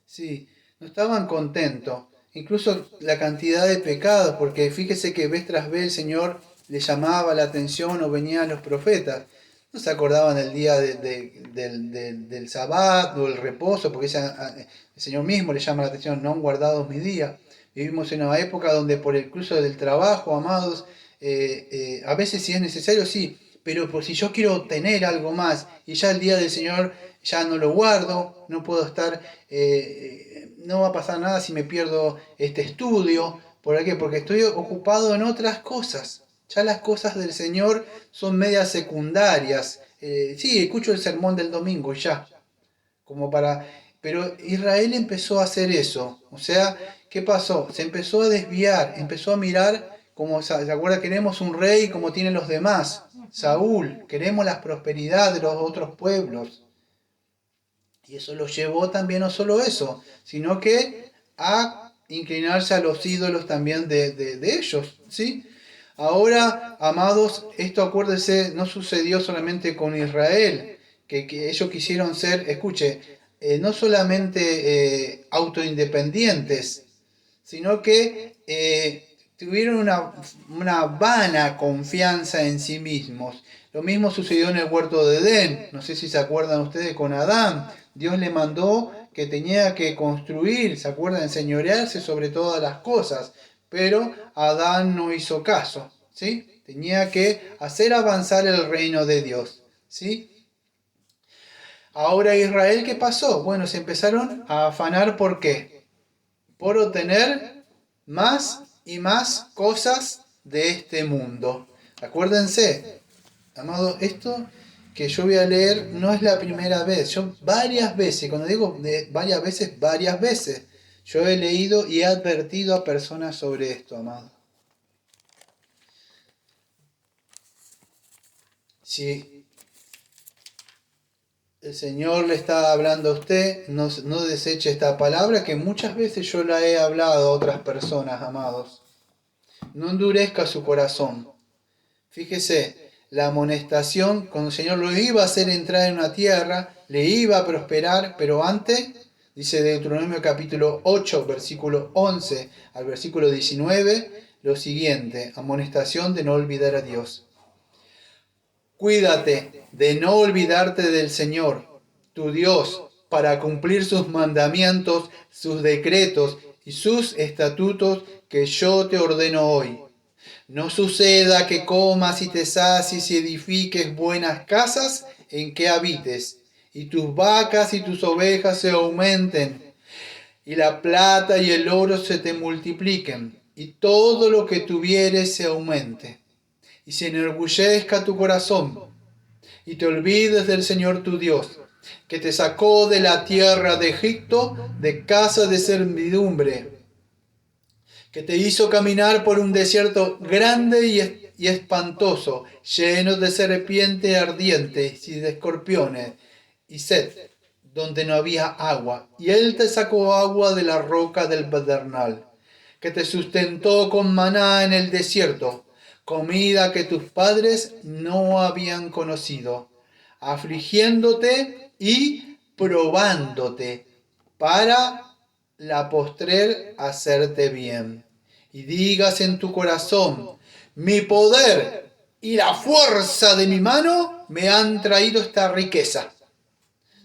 [SPEAKER 2] sí, no estaban contentos. Incluso la cantidad de pecados, porque fíjese que vez tras vez el Señor le llamaba la atención o venían los profetas. No se acordaban del día del Sabbat o el reposo, porque el Señor mismo le llama la atención, no han guardado mis días. Vivimos en una época donde por el cruce del trabajo, amados, a veces si es necesario, sí, pero por si yo quiero tener algo más y ya el día del Señor ya no lo guardo, no puedo estar, no va a pasar nada si me pierdo este estudio. ¿Por qué? Porque estoy ocupado en otras cosas. Ya las cosas del Señor son medias secundarias. Sí, escucho el sermón del domingo y ya. Como para... Pero Israel empezó a hacer eso. O sea, ¿qué pasó? Se empezó a desviar, empezó a mirar como, ¿se acuerda? Queremos un rey como tienen los demás. Saúl, queremos la prosperidad de los otros pueblos. Y eso los llevó también no solo eso, sino que a inclinarse a los ídolos también de ellos, ¿sí? Ahora, amados, esto acuérdense, no sucedió solamente con Israel, que ellos quisieron ser, escuche, no solamente autoindependientes, sino que tuvieron una vana confianza en sí mismos. Lo mismo sucedió en el huerto de Edén. No sé si se acuerdan ustedes con Adán. Dios le mandó que tenía que construir, ¿se acuerdan? Enseñorearse sobre todas las cosas. Pero Adán no hizo caso, ¿sí? Tenía que hacer avanzar el reino de Dios, ¿sí? Ahora Israel, ¿qué pasó? Bueno, se empezaron a afanar, ¿por qué? Por obtener más y más cosas de este mundo. Acuérdense, amado, esto que yo voy a leer no es la primera vez. Yo varias veces, cuando digo varias veces, yo he leído y he advertido a personas sobre esto, amado. Si el Señor le está hablando a usted, no deseche esta palabra que muchas veces yo la he hablado a otras personas, amados. No endurezca su corazón. Fíjese, la amonestación, cuando el Señor lo iba a hacer entrar en una tierra, le iba a prosperar, pero antes, dice Deuteronomio capítulo 8, versículo 11 al versículo 19, lo siguiente, amonestación de no olvidar a Dios. Cuídate de no olvidarte del Señor, tu Dios, para cumplir sus mandamientos, sus decretos y sus estatutos que yo te ordeno hoy. No suceda que comas y te sacies y edifiques buenas casas en que habites, y tus vacas y tus ovejas se aumenten, y la plata y el oro se te multipliquen, y todo lo que tuvieres se aumente, y se enorgullezca tu corazón, y te olvides del Señor tu Dios, que te sacó de la tierra de Egipto, de casa de servidumbre, que te hizo caminar por un desierto grande y espantoso, lleno de serpientes ardientes y de escorpiones, y sed, donde no había agua. Y él te sacó agua de la roca del pedernal, que te sustentó con maná en el desierto, comida que tus padres no habían conocido, afligiéndote y probándote para la postrer hacerte bien. Y digas en tu corazón, mi poder y la fuerza de mi mano me han traído esta riqueza.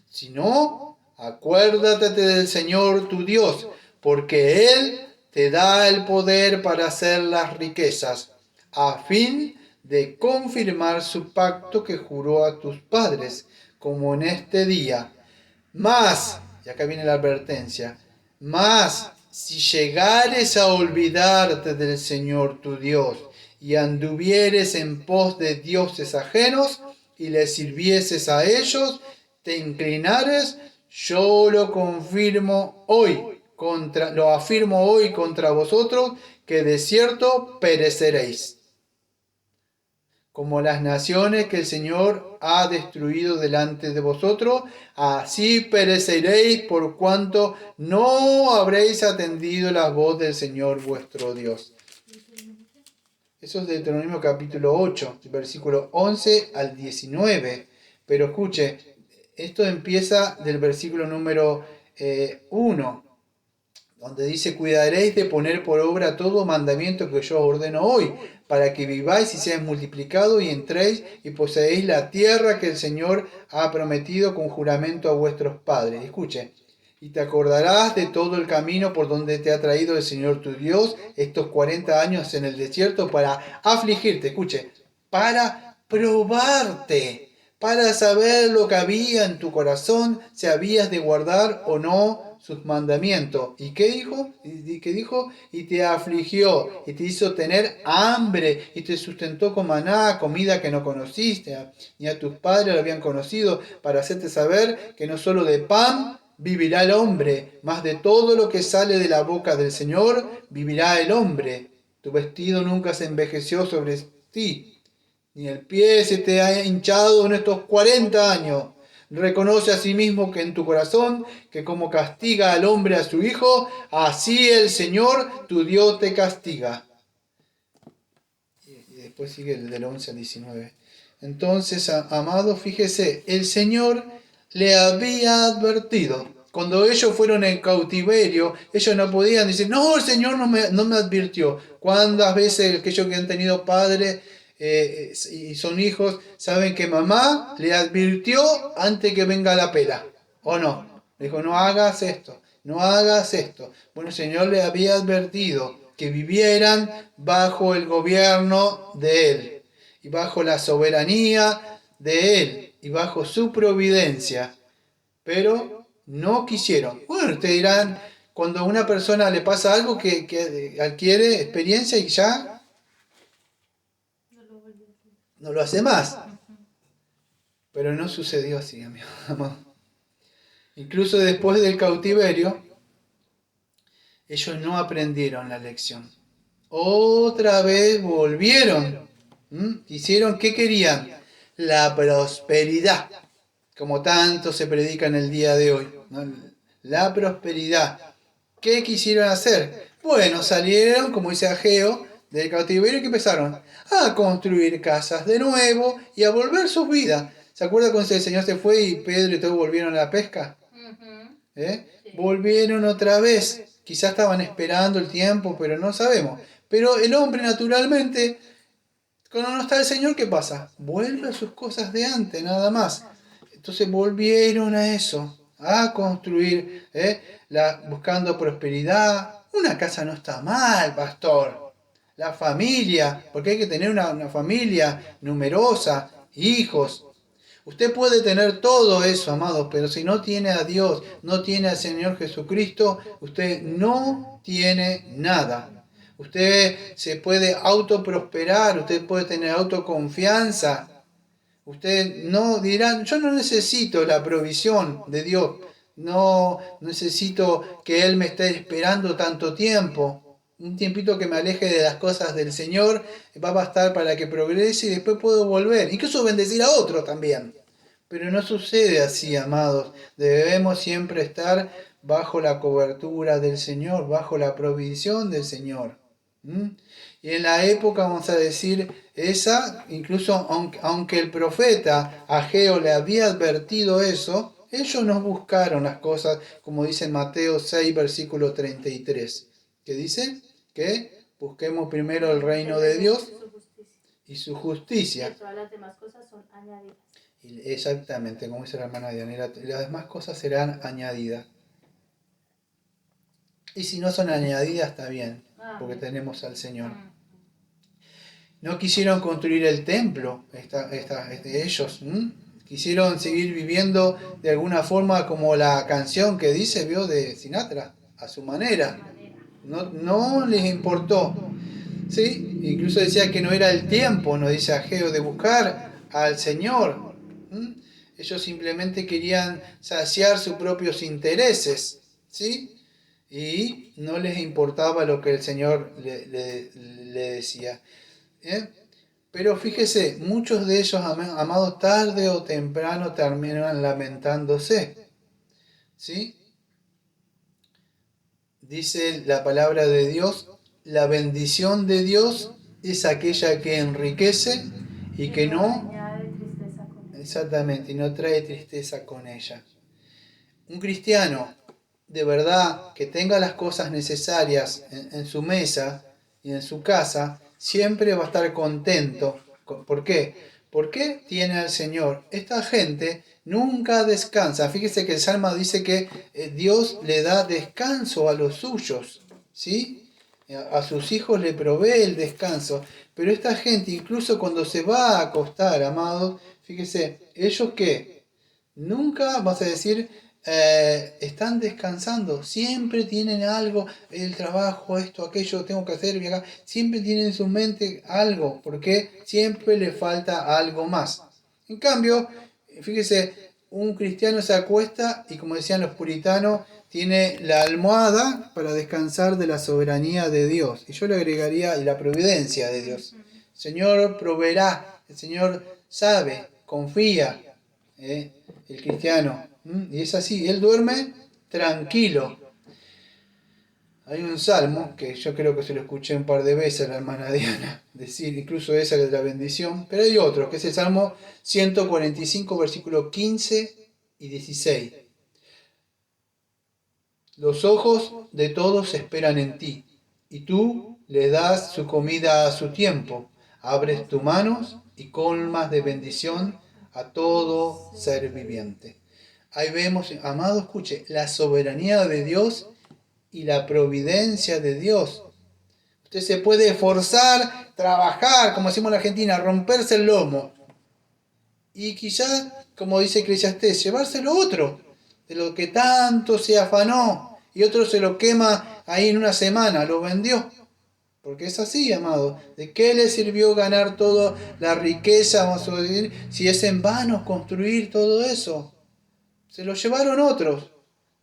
[SPEAKER 2] Si no, acuérdate del Señor tu Dios, porque Él te da el poder para hacer las riquezas, a fin de confirmar su pacto que juró a tus padres, como en este día. Mas, y acá viene la advertencia, mas si llegares a olvidarte del Señor tu Dios y anduvieres en pos de dioses ajenos y les sirvieses a ellos, te inclinares, yo lo afirmo hoy contra vosotros, que de cierto pereceréis, como las naciones que el Señor ha destruido delante de vosotros, así pereceréis por cuanto no habréis atendido la voz del Señor vuestro Dios. Eso es Deuteronomio capítulo 8, versículo 11 al 19. Pero escuche, esto empieza del versículo número 1, donde dice, cuidaréis de poner por obra todo mandamiento que yo ordeno hoy, para que viváis y seáis multiplicados y entréis y poseéis la tierra que el Señor ha prometido con juramento a vuestros padres. Escuche, y te acordarás de todo el camino por donde te ha traído el Señor tu Dios estos 40 años en el desierto para afligirte, escuche, para probarte, para saber lo que había en tu corazón, si habías de guardar o no sus mandamientos. ¿Y qué dijo? ¿Qué dijo? Y te afligió, y te hizo tener hambre, y te sustentó con maná, comida que no conociste, ni a tus padres lo habían conocido, para hacerte saber que no solo de pan vivirá el hombre, mas de todo lo que sale de la boca del Señor vivirá el hombre. Tu vestido nunca se envejeció sobre ti, ni el pie se te ha hinchado en estos 40 años. Reconoce a sí mismo que en tu corazón, que como castiga al hombre a su hijo, así el Señor tu Dios te castiga. Y después sigue el del 11 al 19. Entonces, amado, fíjese, el Señor le había advertido Cuando ellos fueron en cautiverio, ellos no podían decir, no, el Señor no me advirtió. ¿Cuántas veces aquellos que han tenido padres y son hijos saben que mamá le advirtió antes que venga la pela? ¿O no? Le dijo, no hagas esto, no hagas esto. Bueno, el Señor le había advertido que vivieran bajo el gobierno de Él y bajo la soberanía de Él y bajo su providencia. Pero no quisieron. Bueno, ustedes dirán, cuando a una persona le pasa algo que adquiere experiencia y ya no lo hace más. Pero no sucedió así, amigo. Incluso después del cautiverio, ellos no aprendieron la lección. Otra vez volvieron. Hicieron, ¿qué querían? La prosperidad. Como tanto se predica en el día de hoy, ¿no? La prosperidad. ¿Qué quisieron hacer? Bueno, salieron, como dice Ageo, del cautiverio y que empezaron a construir casas de nuevo y a volver sus vidas. ¿Se acuerda cuando el Señor se fue y Pedro y todos volvieron a la pesca? Sí. Volvieron otra vez. Quizás estaban esperando el tiempo, pero no sabemos. Pero el hombre naturalmente, cuando no está el Señor, ¿qué pasa? Vuelve a sus cosas de antes, nada más. Entonces volvieron a eso, a construir, buscando prosperidad. Una casa no está mal, pastor. La familia, porque hay que tener una familia numerosa, hijos. Usted puede tener todo eso, amados, pero si no tiene a Dios, no tiene al Señor Jesucristo, usted no tiene nada. Usted se puede autoprosperar, usted puede tener autoconfianza. Usted no dirán, yo no necesito la provisión de Dios, no necesito que Él me esté esperando tanto tiempo. Un tiempito que me aleje de las cosas del Señor va a bastar para que progrese y después puedo volver. Incluso bendecir a otros también. Pero no sucede así, amados. Debemos siempre estar bajo la cobertura del Señor, bajo la provisión del Señor. Y en la época, vamos a decir, esa, incluso aunque el profeta Ageo le había advertido eso, ellos no buscaron las cosas, como dice en Mateo 6, versículo 33, que dice que busquemos primero el reino de Dios y su justicia.
[SPEAKER 3] Y todas las demás cosas son añadidas.
[SPEAKER 2] Exactamente, como dice la hermana Diana, las demás cosas serán añadidas. Y si no son añadidas, está bien, porque tenemos al Señor. No quisieron construir el templo, ellos. Quisieron seguir viviendo de alguna forma como la canción que dice, vio, de Sinatra, a su manera. No les importó. ¿Sí? Incluso decía que no era el tiempo, nos dice Ageo, de buscar al Señor. Ellos simplemente querían saciar sus propios intereses, ¿sí? Y no les importaba lo que el Señor le decía. Pero fíjese, muchos de ellos, amados, tarde o temprano terminan lamentándose. ¿Sí? Dice la palabra de Dios, la bendición de Dios es aquella que enriquece y que no... Exactamente, y no trae tristeza con ella. Un cristiano, de verdad, que tenga las cosas necesarias en su mesa y en su casa, siempre va a estar contento. ¿Por qué? Porque tiene al Señor. Esta gente nunca descansa. Fíjese que el Salmo dice que Dios le da descanso a los suyos, ¿sí? A sus hijos le provee el descanso. Pero esta gente, incluso cuando se va a acostar, amados, fíjese, ellos que nunca, vas a decir, están descansando, siempre tienen algo, el trabajo, esto, aquello, tengo que hacer, acá, siempre tienen en su mente algo, porque siempre le falta algo más. En cambio, fíjese, un cristiano se acuesta y, como decían los puritanos, tiene la almohada para descansar de la soberanía de Dios. Y yo le agregaría, y la providencia de Dios. El Señor proveerá, el Señor sabe, confía, el cristiano. Y es así, él duerme tranquilo. Hay un salmo que yo creo que se lo escuché un par de veces a la hermana Diana decir, incluso esa de la bendición, pero hay otro, que es el Salmo 145, versículos 15 y 16. Los ojos de todos esperan en ti, y tú le das su comida a su tiempo. Abres tus manos y colmas de bendición a todo ser viviente. Ahí vemos, amado, escuche, la soberanía de Dios y la providencia de Dios. Usted se puede esforzar, trabajar, como decimos en la Argentina, romperse el lomo. Y quizás, como dice Eclesiastés, llevárselo otro, de lo que tanto se afanó, y otro se lo quema ahí en una semana, lo vendió. Porque es así, amado. ¿De qué le sirvió ganar toda la riqueza, vamos a decir, si es en vano construir todo eso? Se lo llevaron otros.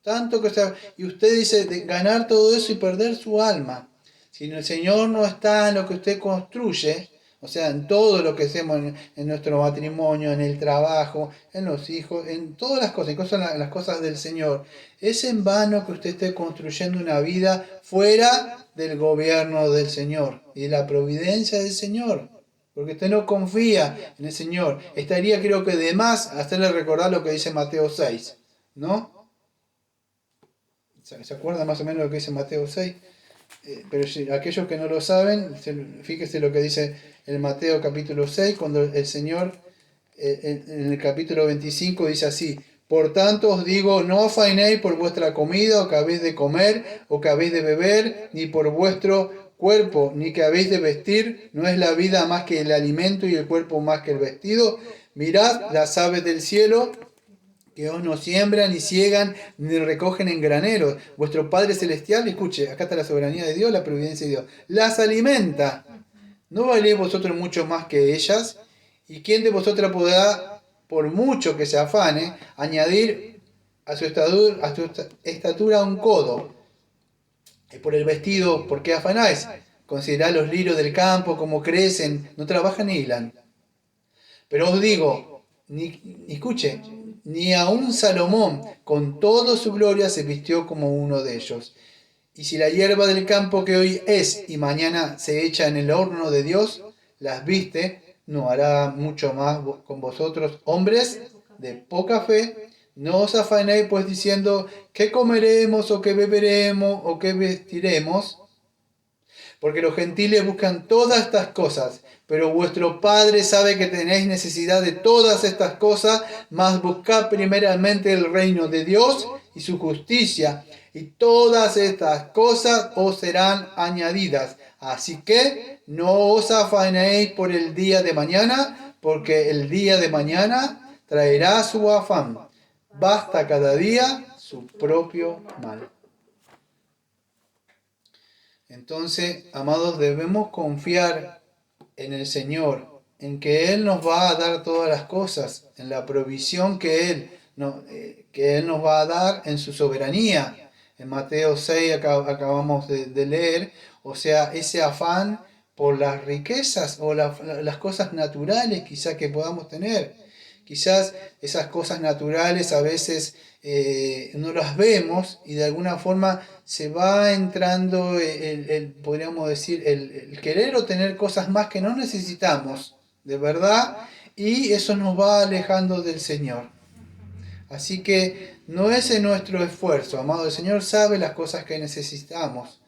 [SPEAKER 2] Tanto que y usted dice de ganar todo eso y perder su alma. Si el Señor no está en lo que usted construye, o sea, en todo lo que hacemos en nuestro matrimonio, en el trabajo, en los hijos, en todas las cosas, incluso las cosas del Señor, es en vano que usted esté construyendo una vida fuera del gobierno del Señor y de la providencia del Señor. Porque usted no confía en el Señor. Estaría, creo que, de más hacerle recordar lo que dice Mateo 6, ¿no? ¿Se acuerdan más o menos lo que dice Mateo 6? Pero si aquellos que no lo saben, fíjese lo que dice el Mateo capítulo 6, cuando el Señor en el capítulo 25 dice así: por tanto os digo, no afainéis por vuestra comida, o que habéis de comer, o que habéis de beber, ni por vuestro cuerpo, ni que habéis de vestir. ¿No es la vida más que el alimento y el cuerpo más que el vestido? Mirad las aves del cielo, que os no siembran, ni ciegan, ni recogen en graneros. Vuestro Padre Celestial, escuche, acá está la soberanía de Dios, la providencia de Dios, las alimenta. ¿No valéis vosotros mucho más que ellas? ¿Y quién de vosotras podrá, por mucho que se afane, añadir a su estatura un codo? Y por el vestido, ¿por qué afanáis? Considerad los lirios del campo, cómo crecen, no trabajan ni hilan. Pero os digo, escuche, ni aun Salomón, con toda su gloria, se vistió como uno de ellos. Y si la hierba del campo que hoy es y mañana se echa en el horno de Dios, las viste, ¿no hará mucho más con vosotros, hombres de poca fe? No os afanéis pues diciendo, ¿qué comeremos, o qué beberemos, o qué vestiremos? Porque los gentiles buscan todas estas cosas, pero vuestro Padre sabe que tenéis necesidad de todas estas cosas, mas buscad primeramente el reino de Dios y su justicia, y todas estas cosas os serán añadidas. Así que no os afanéis por el día de mañana, porque el día de mañana traerá su afán. Basta cada día su propio mal. Entonces, amados, debemos confiar en el Señor, en que Él nos va a dar todas las cosas, en la provisión que Él nos va a dar en su soberanía. En Mateo 6 acabamos de leer, o sea, ese afán por las riquezas o las cosas naturales quizás que podamos tener. Quizás esas cosas naturales a veces no las vemos y de alguna forma se va entrando podríamos decir, el querer o tener cosas más que no necesitamos, de verdad, y eso nos va alejando del Señor. Así que no es en nuestro esfuerzo, amado, el Señor sabe las cosas que necesitamos.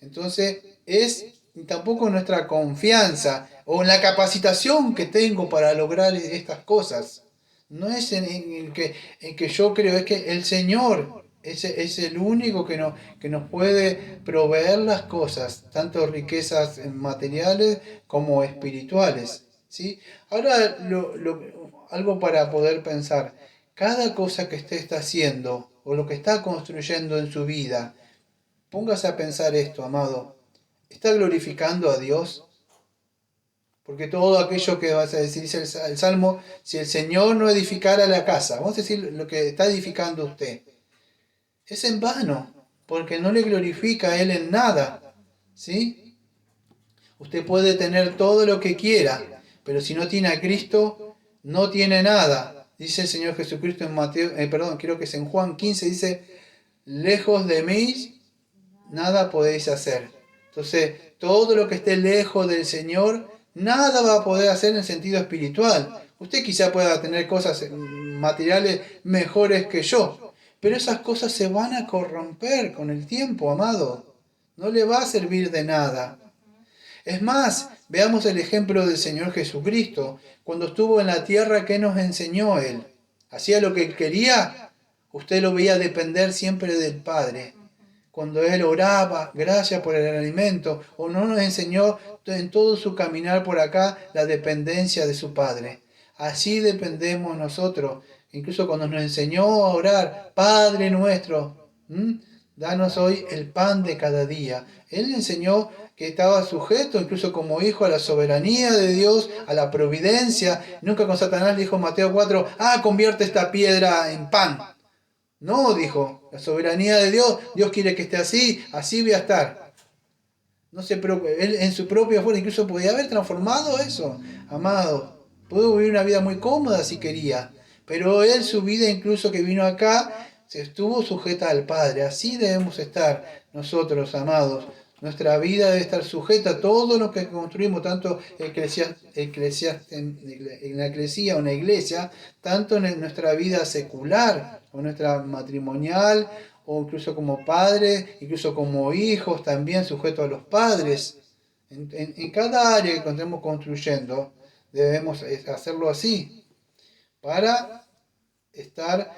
[SPEAKER 2] Entonces es tampoco nuestra confianza o en la capacitación que tengo para lograr estas cosas. No es en que yo creo, es que el Señor es el único que nos puede proveer las cosas, tanto riquezas materiales como espirituales, ¿sí? Ahora, algo para poder pensar. Cada cosa que usted está haciendo o lo que está construyendo en su vida, póngase a pensar esto, amado. ¿Está glorificando a Dios? Porque todo aquello que vas a decir, dice el Salmo, si el Señor no edificara la casa, vamos a decir lo que está edificando usted, es en vano, porque no le glorifica a Él en nada, ¿sí? Usted puede tener todo lo que quiera, pero si no tiene a Cristo, no tiene nada. Dice el Señor Jesucristo en Mateo, creo que es en Juan 15, dice, lejos de mí, nada podéis hacer. Entonces, todo lo que esté lejos del Señor, nada va a poder hacer en el sentido espiritual. Usted quizá pueda tener cosas materiales mejores que yo, Pero esas cosas se van a corromper con el tiempo, amado. No le va a servir de nada. Es más, veamos el ejemplo del Señor Jesucristo. Cuando estuvo en la tierra, ¿qué nos enseñó Él? ¿Hacía lo que Él quería? Usted lo veía depender siempre del Padre. Cuando Él oraba, gracias por el alimento, o no nos enseñó en todo su caminar por acá la dependencia de su Padre. Así dependemos nosotros. Incluso cuando nos enseñó a orar, Padre nuestro, danos hoy el pan de cada día. Él enseñó que estaba sujeto, incluso como hijo, a la soberanía de Dios, a la providencia. Nunca con Satanás dijo en Mateo 4, convierte esta piedra en pan. No, dijo, la soberanía de Dios, Dios quiere que esté así, así voy a estar. No se preocupe, él en su propia fuerza incluso podía haber transformado eso, amado. Pudo vivir una vida muy cómoda si quería, pero él su vida incluso que vino acá, se estuvo sujeta al Padre. Así debemos estar nosotros, amados. Nuestra vida debe estar sujeta a todo lo que construimos, tanto en la eclesía o en la iglesia, tanto en nuestra vida secular o nuestra matrimonial, o incluso como padres, incluso como hijos, también sujetos a los padres. En cada área que estemos construyendo, debemos hacerlo así, para estar,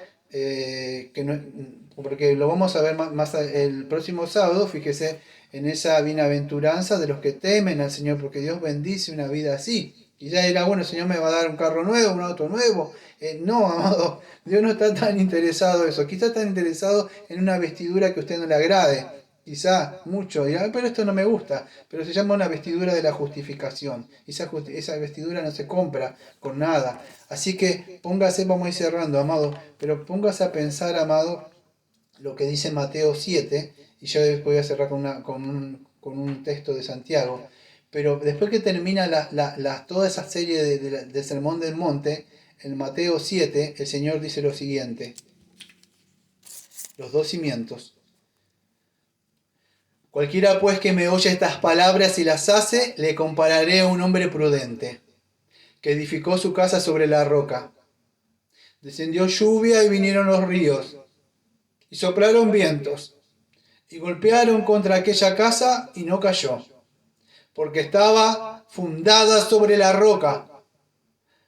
[SPEAKER 2] porque lo vamos a ver más el próximo sábado, fíjese en esa bienaventuranza de los que temen al Señor, porque Dios bendice una vida así. Y ya dirá, bueno, el Señor me va a dar un carro nuevo, un auto nuevo. No, amado, Dios no está tan interesado en eso. Quizá está interesado en una vestidura que a usted no le agrade. Quizá mucho dirá, pero esto no me gusta. Pero se llama una vestidura de la justificación. Esa vestidura no se compra con nada. Así que póngase, vamos a ir cerrando, amado, pero póngase a pensar, amado, lo que dice Mateo 7, y yo voy a cerrar con un texto de Santiago. Pero después que termina toda esa serie de Sermón del Monte, en Mateo 7, el Señor dice lo siguiente: los dos cimientos. Cualquiera pues que me oye estas palabras y las hace, le compararé a un hombre prudente, que edificó su casa sobre la roca. Descendió lluvia y vinieron los ríos, y soplaron vientos, y golpearon contra aquella casa y no cayó, porque estaba fundada sobre la roca.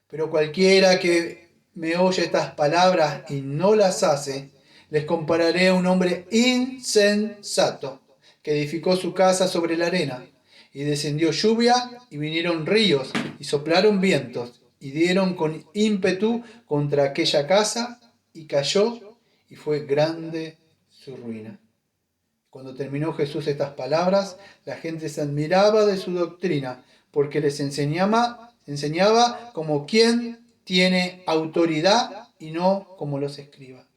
[SPEAKER 2] Pero cualquiera que me oye estas palabras y no las hace, les compararé a un hombre insensato, que edificó su casa sobre la arena. Y descendió lluvia, y vinieron ríos, y soplaron vientos, y dieron con ímpetu contra aquella casa, y cayó, y fue grande su ruina. Cuando terminó Jesús estas palabras, la gente se admiraba de su doctrina, porque les enseñaba como quien tiene autoridad y no como los escribas.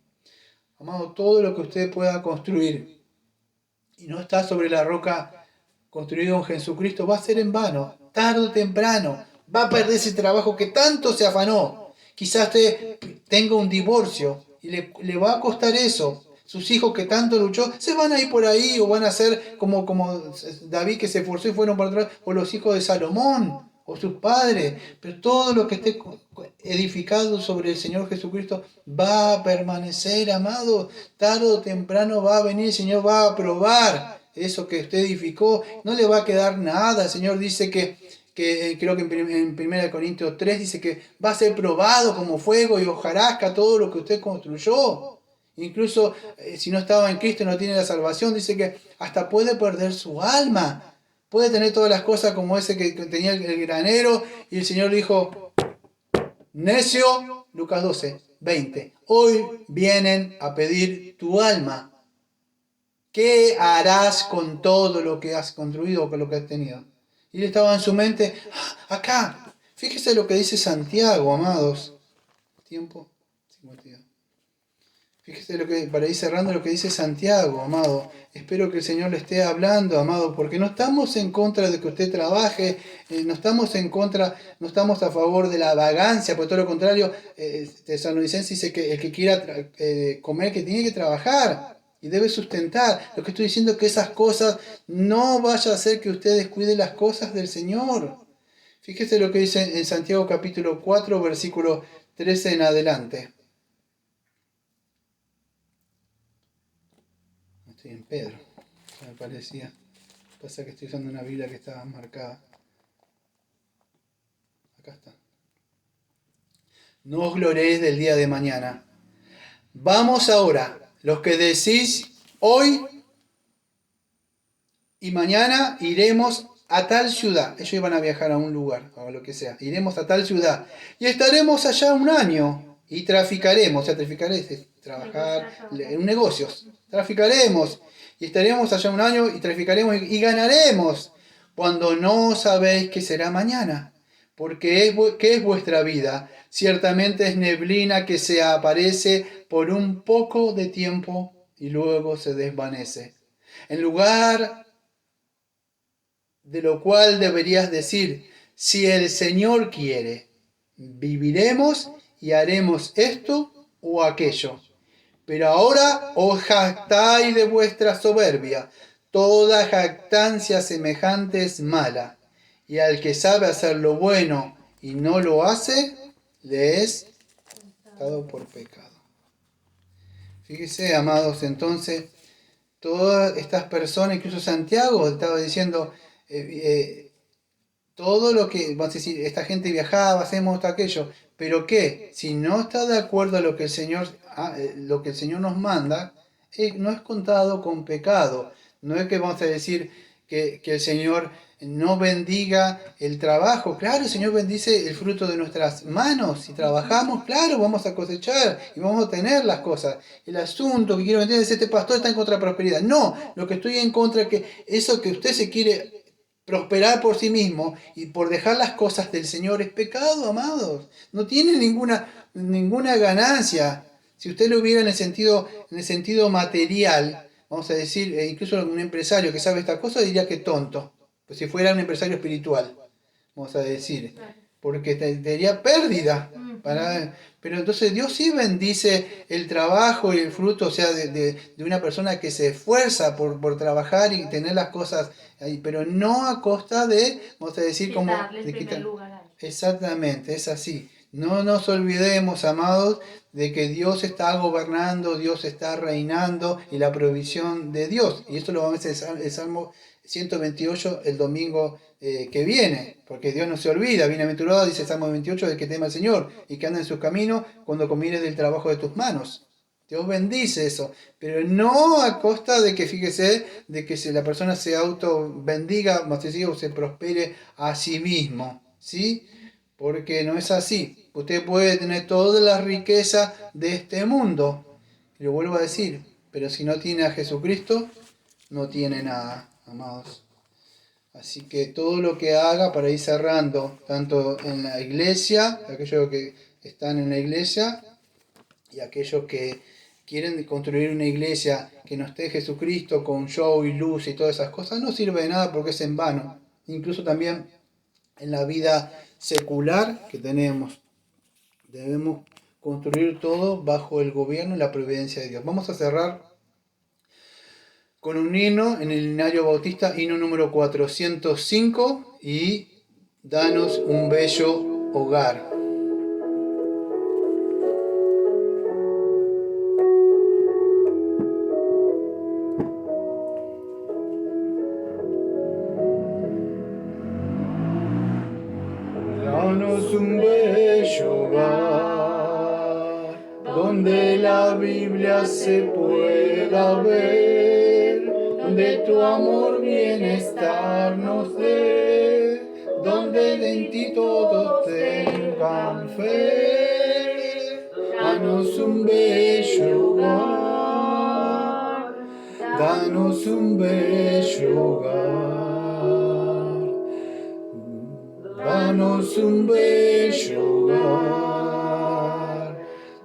[SPEAKER 2] Amado, todo lo que usted pueda construir y no está sobre la roca construido en Jesucristo va a ser en vano, tarde o temprano. Va a perder ese trabajo que tanto se afanó. Quizás usted tenga un divorcio y le va a costar eso. Sus hijos que tanto luchó, se van a ir por ahí o van a ser como David que se esforzó y fueron para atrás, o los hijos de Salomón, o sus padres. Pero todo lo que esté edificado sobre el Señor Jesucristo va a permanecer, amado. Tarde o temprano va a venir, el Señor va a aprobar eso que usted edificó. No le va a quedar nada. El Señor dice que creo que en 1 Corintios 3 dice que va a ser probado como fuego y hojarasca todo lo que usted construyó. Incluso si no estaba en Cristo y no tiene la salvación, dice que hasta puede perder su alma. Puede tener todas las cosas como ese que tenía el granero, y el Señor dijo: necio, Lucas 12, 20. Hoy vienen a pedir tu alma. ¿Qué harás con todo lo que has construido o con lo que has tenido? Y él estaba en su mente, acá. Fíjese lo que dice Santiago, amados. Tiempo, 52. Fíjese para ir cerrando lo que dice Santiago, amado. Espero que el Señor le esté hablando, amado, porque no estamos en contra de que usted trabaje, no estamos no estamos a favor de la vagancia, por todo lo contrario, Tesalonicenses dice que el que quiera comer, que tiene que trabajar y debe sustentar. Lo que estoy diciendo es que esas cosas no vaya a hacer que usted descuide las cosas del Señor. Fíjese lo que dice en Santiago capítulo 4, versículo 13 en adelante. Estoy en Pedro, me parecía. Pasa que estoy usando una Biblia que estaba marcada. Acá está. No os gloriéis del día de mañana. Vamos ahora, los que decís hoy y mañana iremos a tal ciudad. Ellos iban a viajar a un lugar, o lo que sea. Iremos a tal ciudad. Y estaremos allá un año. Y traficaremos. O sea, traficar es trabajar en negocios. Traficaremos. Y estaremos allá un año y traficaremos y ganaremos. Cuando no sabéis qué será mañana. Porque ¿qué es vuestra vida? Ciertamente es neblina que se aparece por un poco de tiempo y luego se desvanece. En lugar de lo cual deberías decir, si el Señor quiere, viviremos y haremos esto o aquello. Pero ahora os jactáis de vuestra soberbia. Toda jactancia semejante es mala. Y al que sabe hacer lo bueno y no lo hace, le es dado por pecado. Fíjese, amados, entonces, todas estas personas, incluso Santiago estaba diciendo, todo lo que, vamos a decir, esta gente viajaba, hacemos esto, aquello, pero ¿qué? Si no está de acuerdo a lo que el Señor nos manda, no es contado con pecado. No es que vamos a decir que el Señor no bendiga el trabajo. Claro, el Señor bendice el fruto de nuestras manos. Si trabajamos, claro, vamos a cosechar y vamos a tener las cosas. El asunto que quiero entender es este pastor está en contra de la prosperidad. No, lo que estoy en contra es que eso que usted se quiere prosperar por sí mismo y por dejar las cosas del Señor es pecado, amados. No tiene ninguna ganancia. Si usted lo hubiera en el sentido material, vamos a decir, incluso un empresario que sabe esta cosa diría que tonto. Pues si fuera un empresario espiritual, vamos a decir, porque tendría pérdida. Pero entonces Dios sí bendice el trabajo y el fruto, o sea, de una persona que se esfuerza por trabajar y tener las cosas ahí, pero no a costa de, vamos a decir, como...
[SPEAKER 3] Quitarle el primer lugar a él.
[SPEAKER 2] Exactamente, es así. No nos olvidemos, amados, de que Dios está gobernando, Dios está reinando y la provisión de Dios. Y esto lo vamos a ver en el Salmo 128 el domingo que viene, porque Dios no se olvida. Bienaventurado, dice el Salmo 28, del que tema al Señor y que anda en sus caminos cuando comieres del trabajo de tus manos. Dios bendice eso, pero no a costa de que, fíjese, de que la persona se auto bendiga, más o se prospere a sí mismo, ¿sí? Porque no es así. Usted puede tener toda la riqueza de este mundo, y lo vuelvo a decir, pero si no tiene a Jesucristo, no tiene nada, amados. Así que todo lo que haga para ir cerrando, tanto en la iglesia, aquellos que están en la iglesia, y aquellos que quieren construir una iglesia que no esté Jesucristo con show y luz y todas esas cosas, no sirve de nada porque es en vano. Incluso también en la vida secular que tenemos, debemos construir todo bajo el gobierno y la providencia de Dios. Vamos a cerrar con un himno en el Himnario Bautista, himno número 405, y danos un bello hogar. Danos un bello hogar, donde la Biblia se pueda ver, donde tu amor bienestar nos dé, donde en ti todos tengan fe. Danos un bello hogar, danos un bello hogar. Danos un bello hogar,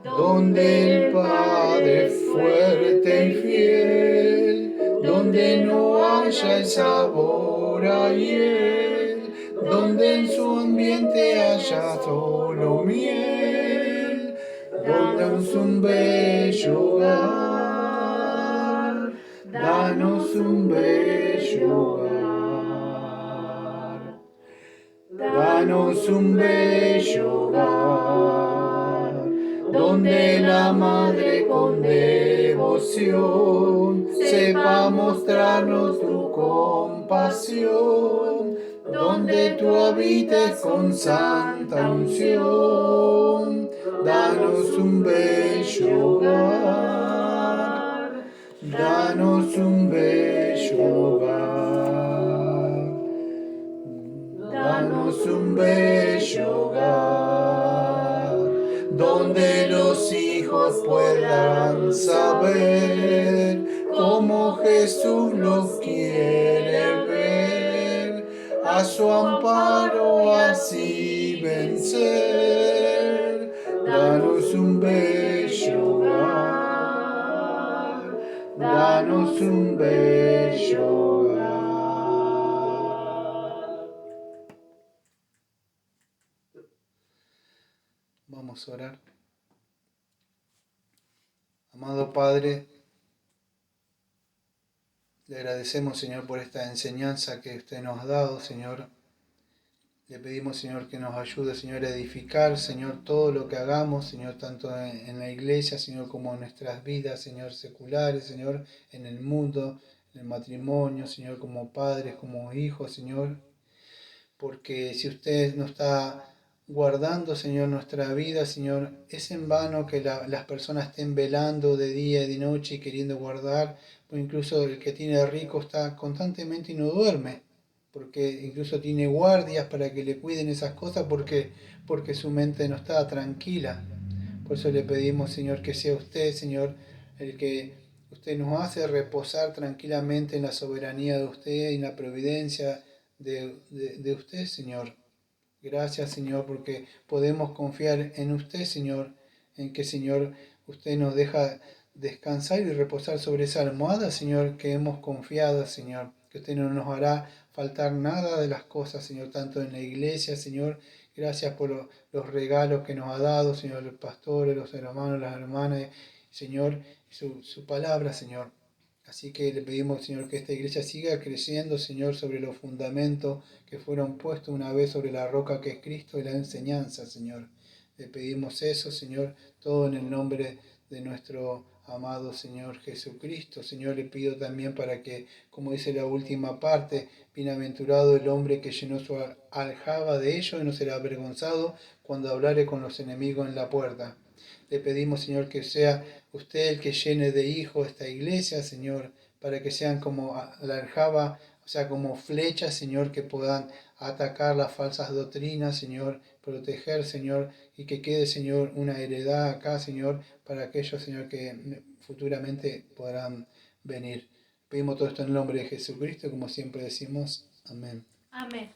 [SPEAKER 2] donde el Padre fuerte y fiel, donde no haya el sabor a hiel, donde en su ambiente haya solo miel. Danos un bello hogar, danos un bello hogar. Danos un bello hogar, donde donde la Madre con devoción sepa mostrarnos tu compasión, donde tú habites con santa unción, danos un bello hogar, danos un bello hogar, danos un bello hogar, donde los hijos puedan saber cómo Jesús los quiere ver, a su amparo así vencer. Danos un bello hogar, danos un bello hogar. Vamos a orar. Amado Padre, le agradecemos, Señor, por esta enseñanza que usted nos ha dado, Señor. Le pedimos, Señor, que nos ayude, Señor, a edificar, Señor, todo lo que hagamos, Señor, tanto en la iglesia, Señor, como en nuestras vidas, Señor, seculares, Señor, en el mundo, en el matrimonio, Señor, como padres, como hijos, Señor. Porque si usted no está guardando, Señor, nuestra vida, Señor, es en vano que las personas estén velando de día y de noche y queriendo guardar, o incluso el que tiene rico está constantemente y no duerme, porque incluso tiene guardias para que le cuiden esas cosas porque su mente no está tranquila. Por eso le pedimos, Señor, que sea usted, Señor, el que usted nos hace reposar tranquilamente en la soberanía de usted y en la providencia de usted, Señor. Gracias, Señor, porque podemos confiar en usted, Señor, en que, Señor, usted nos deja descansar y reposar sobre esa almohada, Señor, que hemos confiado, Señor, que usted no nos hará faltar nada de las cosas, Señor, tanto en la iglesia, Señor. Gracias por los regalos que nos ha dado, Señor, los pastores, los hermanos, las hermanas, Señor, y su palabra, Señor. Así que le pedimos, Señor, que esta iglesia siga creciendo, Señor, sobre los fundamentos que fueron puestos una vez sobre la roca que es Cristo y la enseñanza, Señor. Le pedimos eso, Señor, todo en el nombre de nuestro amado Señor Jesucristo. Señor, le pido también para que, como dice la última parte, bienaventurado el hombre que llenó su aljaba de ellos y no será avergonzado cuando hablare con los enemigos en la puerta. Le pedimos, Señor, que sea usted el que llene de hijos esta iglesia, Señor, para que sean como la aljaba, o sea, como flechas, Señor, que puedan atacar las falsas doctrinas, Señor, proteger, Señor, y que quede, Señor, una heredad acá, Señor, para aquellos, Señor, que futuramente podrán venir. Pedimos todo esto en el nombre de Jesucristo, como siempre decimos. Amén.
[SPEAKER 3] Amén.